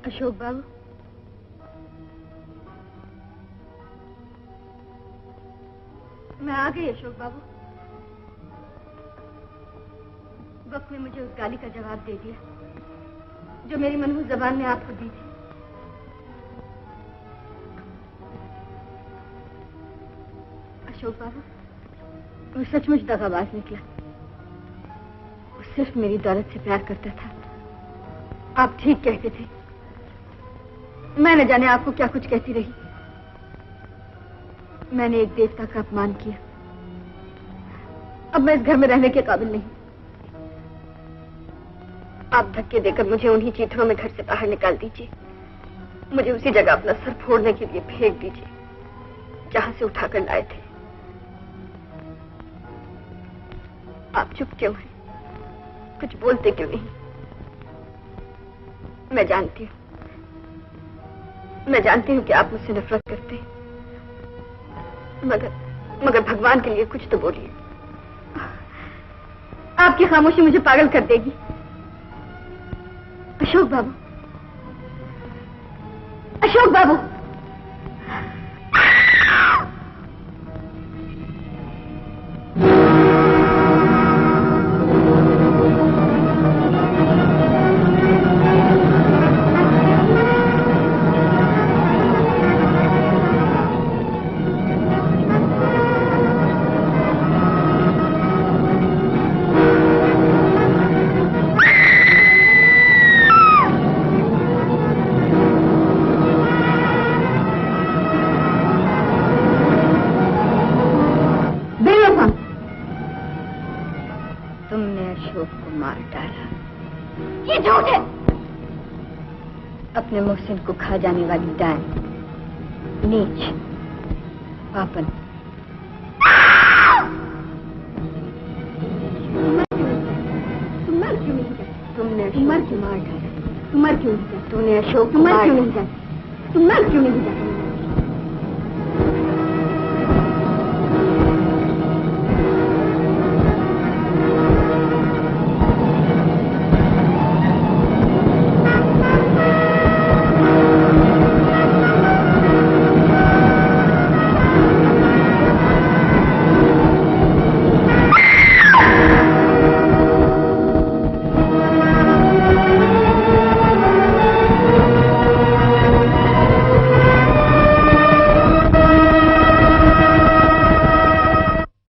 अशोक बाबू, मैं आ गई। अशोक बाबू, वक्त ने मुझे उस गाली का जवाब दे दिया जो मेरी मनहूस जबान ने आपको दी थी। अशोक बाबू, वो सचमुच दगाबाज निकला। वो सिर्फ मेरी दौलत से प्यार करता था। आप ठीक कहते थे। मैं न जाने आपको क्या कुछ कहती रही। मैंने एक देवता का अपमान किया। अब मैं इस घर में रहने के काबिल नहीं। आप धक्के देकर मुझे उन्हीं चीथड़ों में घर से बाहर निकाल दीजिए। मुझे उसी जगह अपना सर फोड़ने के लिए फेंक दीजिए जहां से उठाकर लाए थे। आप चुप क्यों हैं? कुछ बोलते क्यों नहीं? मैं जानती हूँ कि आप मुझसे नफरत करते हैं, मगर भगवान के लिए कुछ तो बोलिए। आपकी खामोशी मुझे पागल कर देगी। अशोक बाबू, अशोक बाबू, अपने मोहसिन को खा जाने वाली डायन, नीच, पापन। तुम मर क्यों नहीं जाते? तुमने मर क्यों मार डाला? तुम मर क्यों नहीं जाते? तूने अशोक, तुम मर क्यों नहीं जाते? तुम मर क्यों नहीं जाते?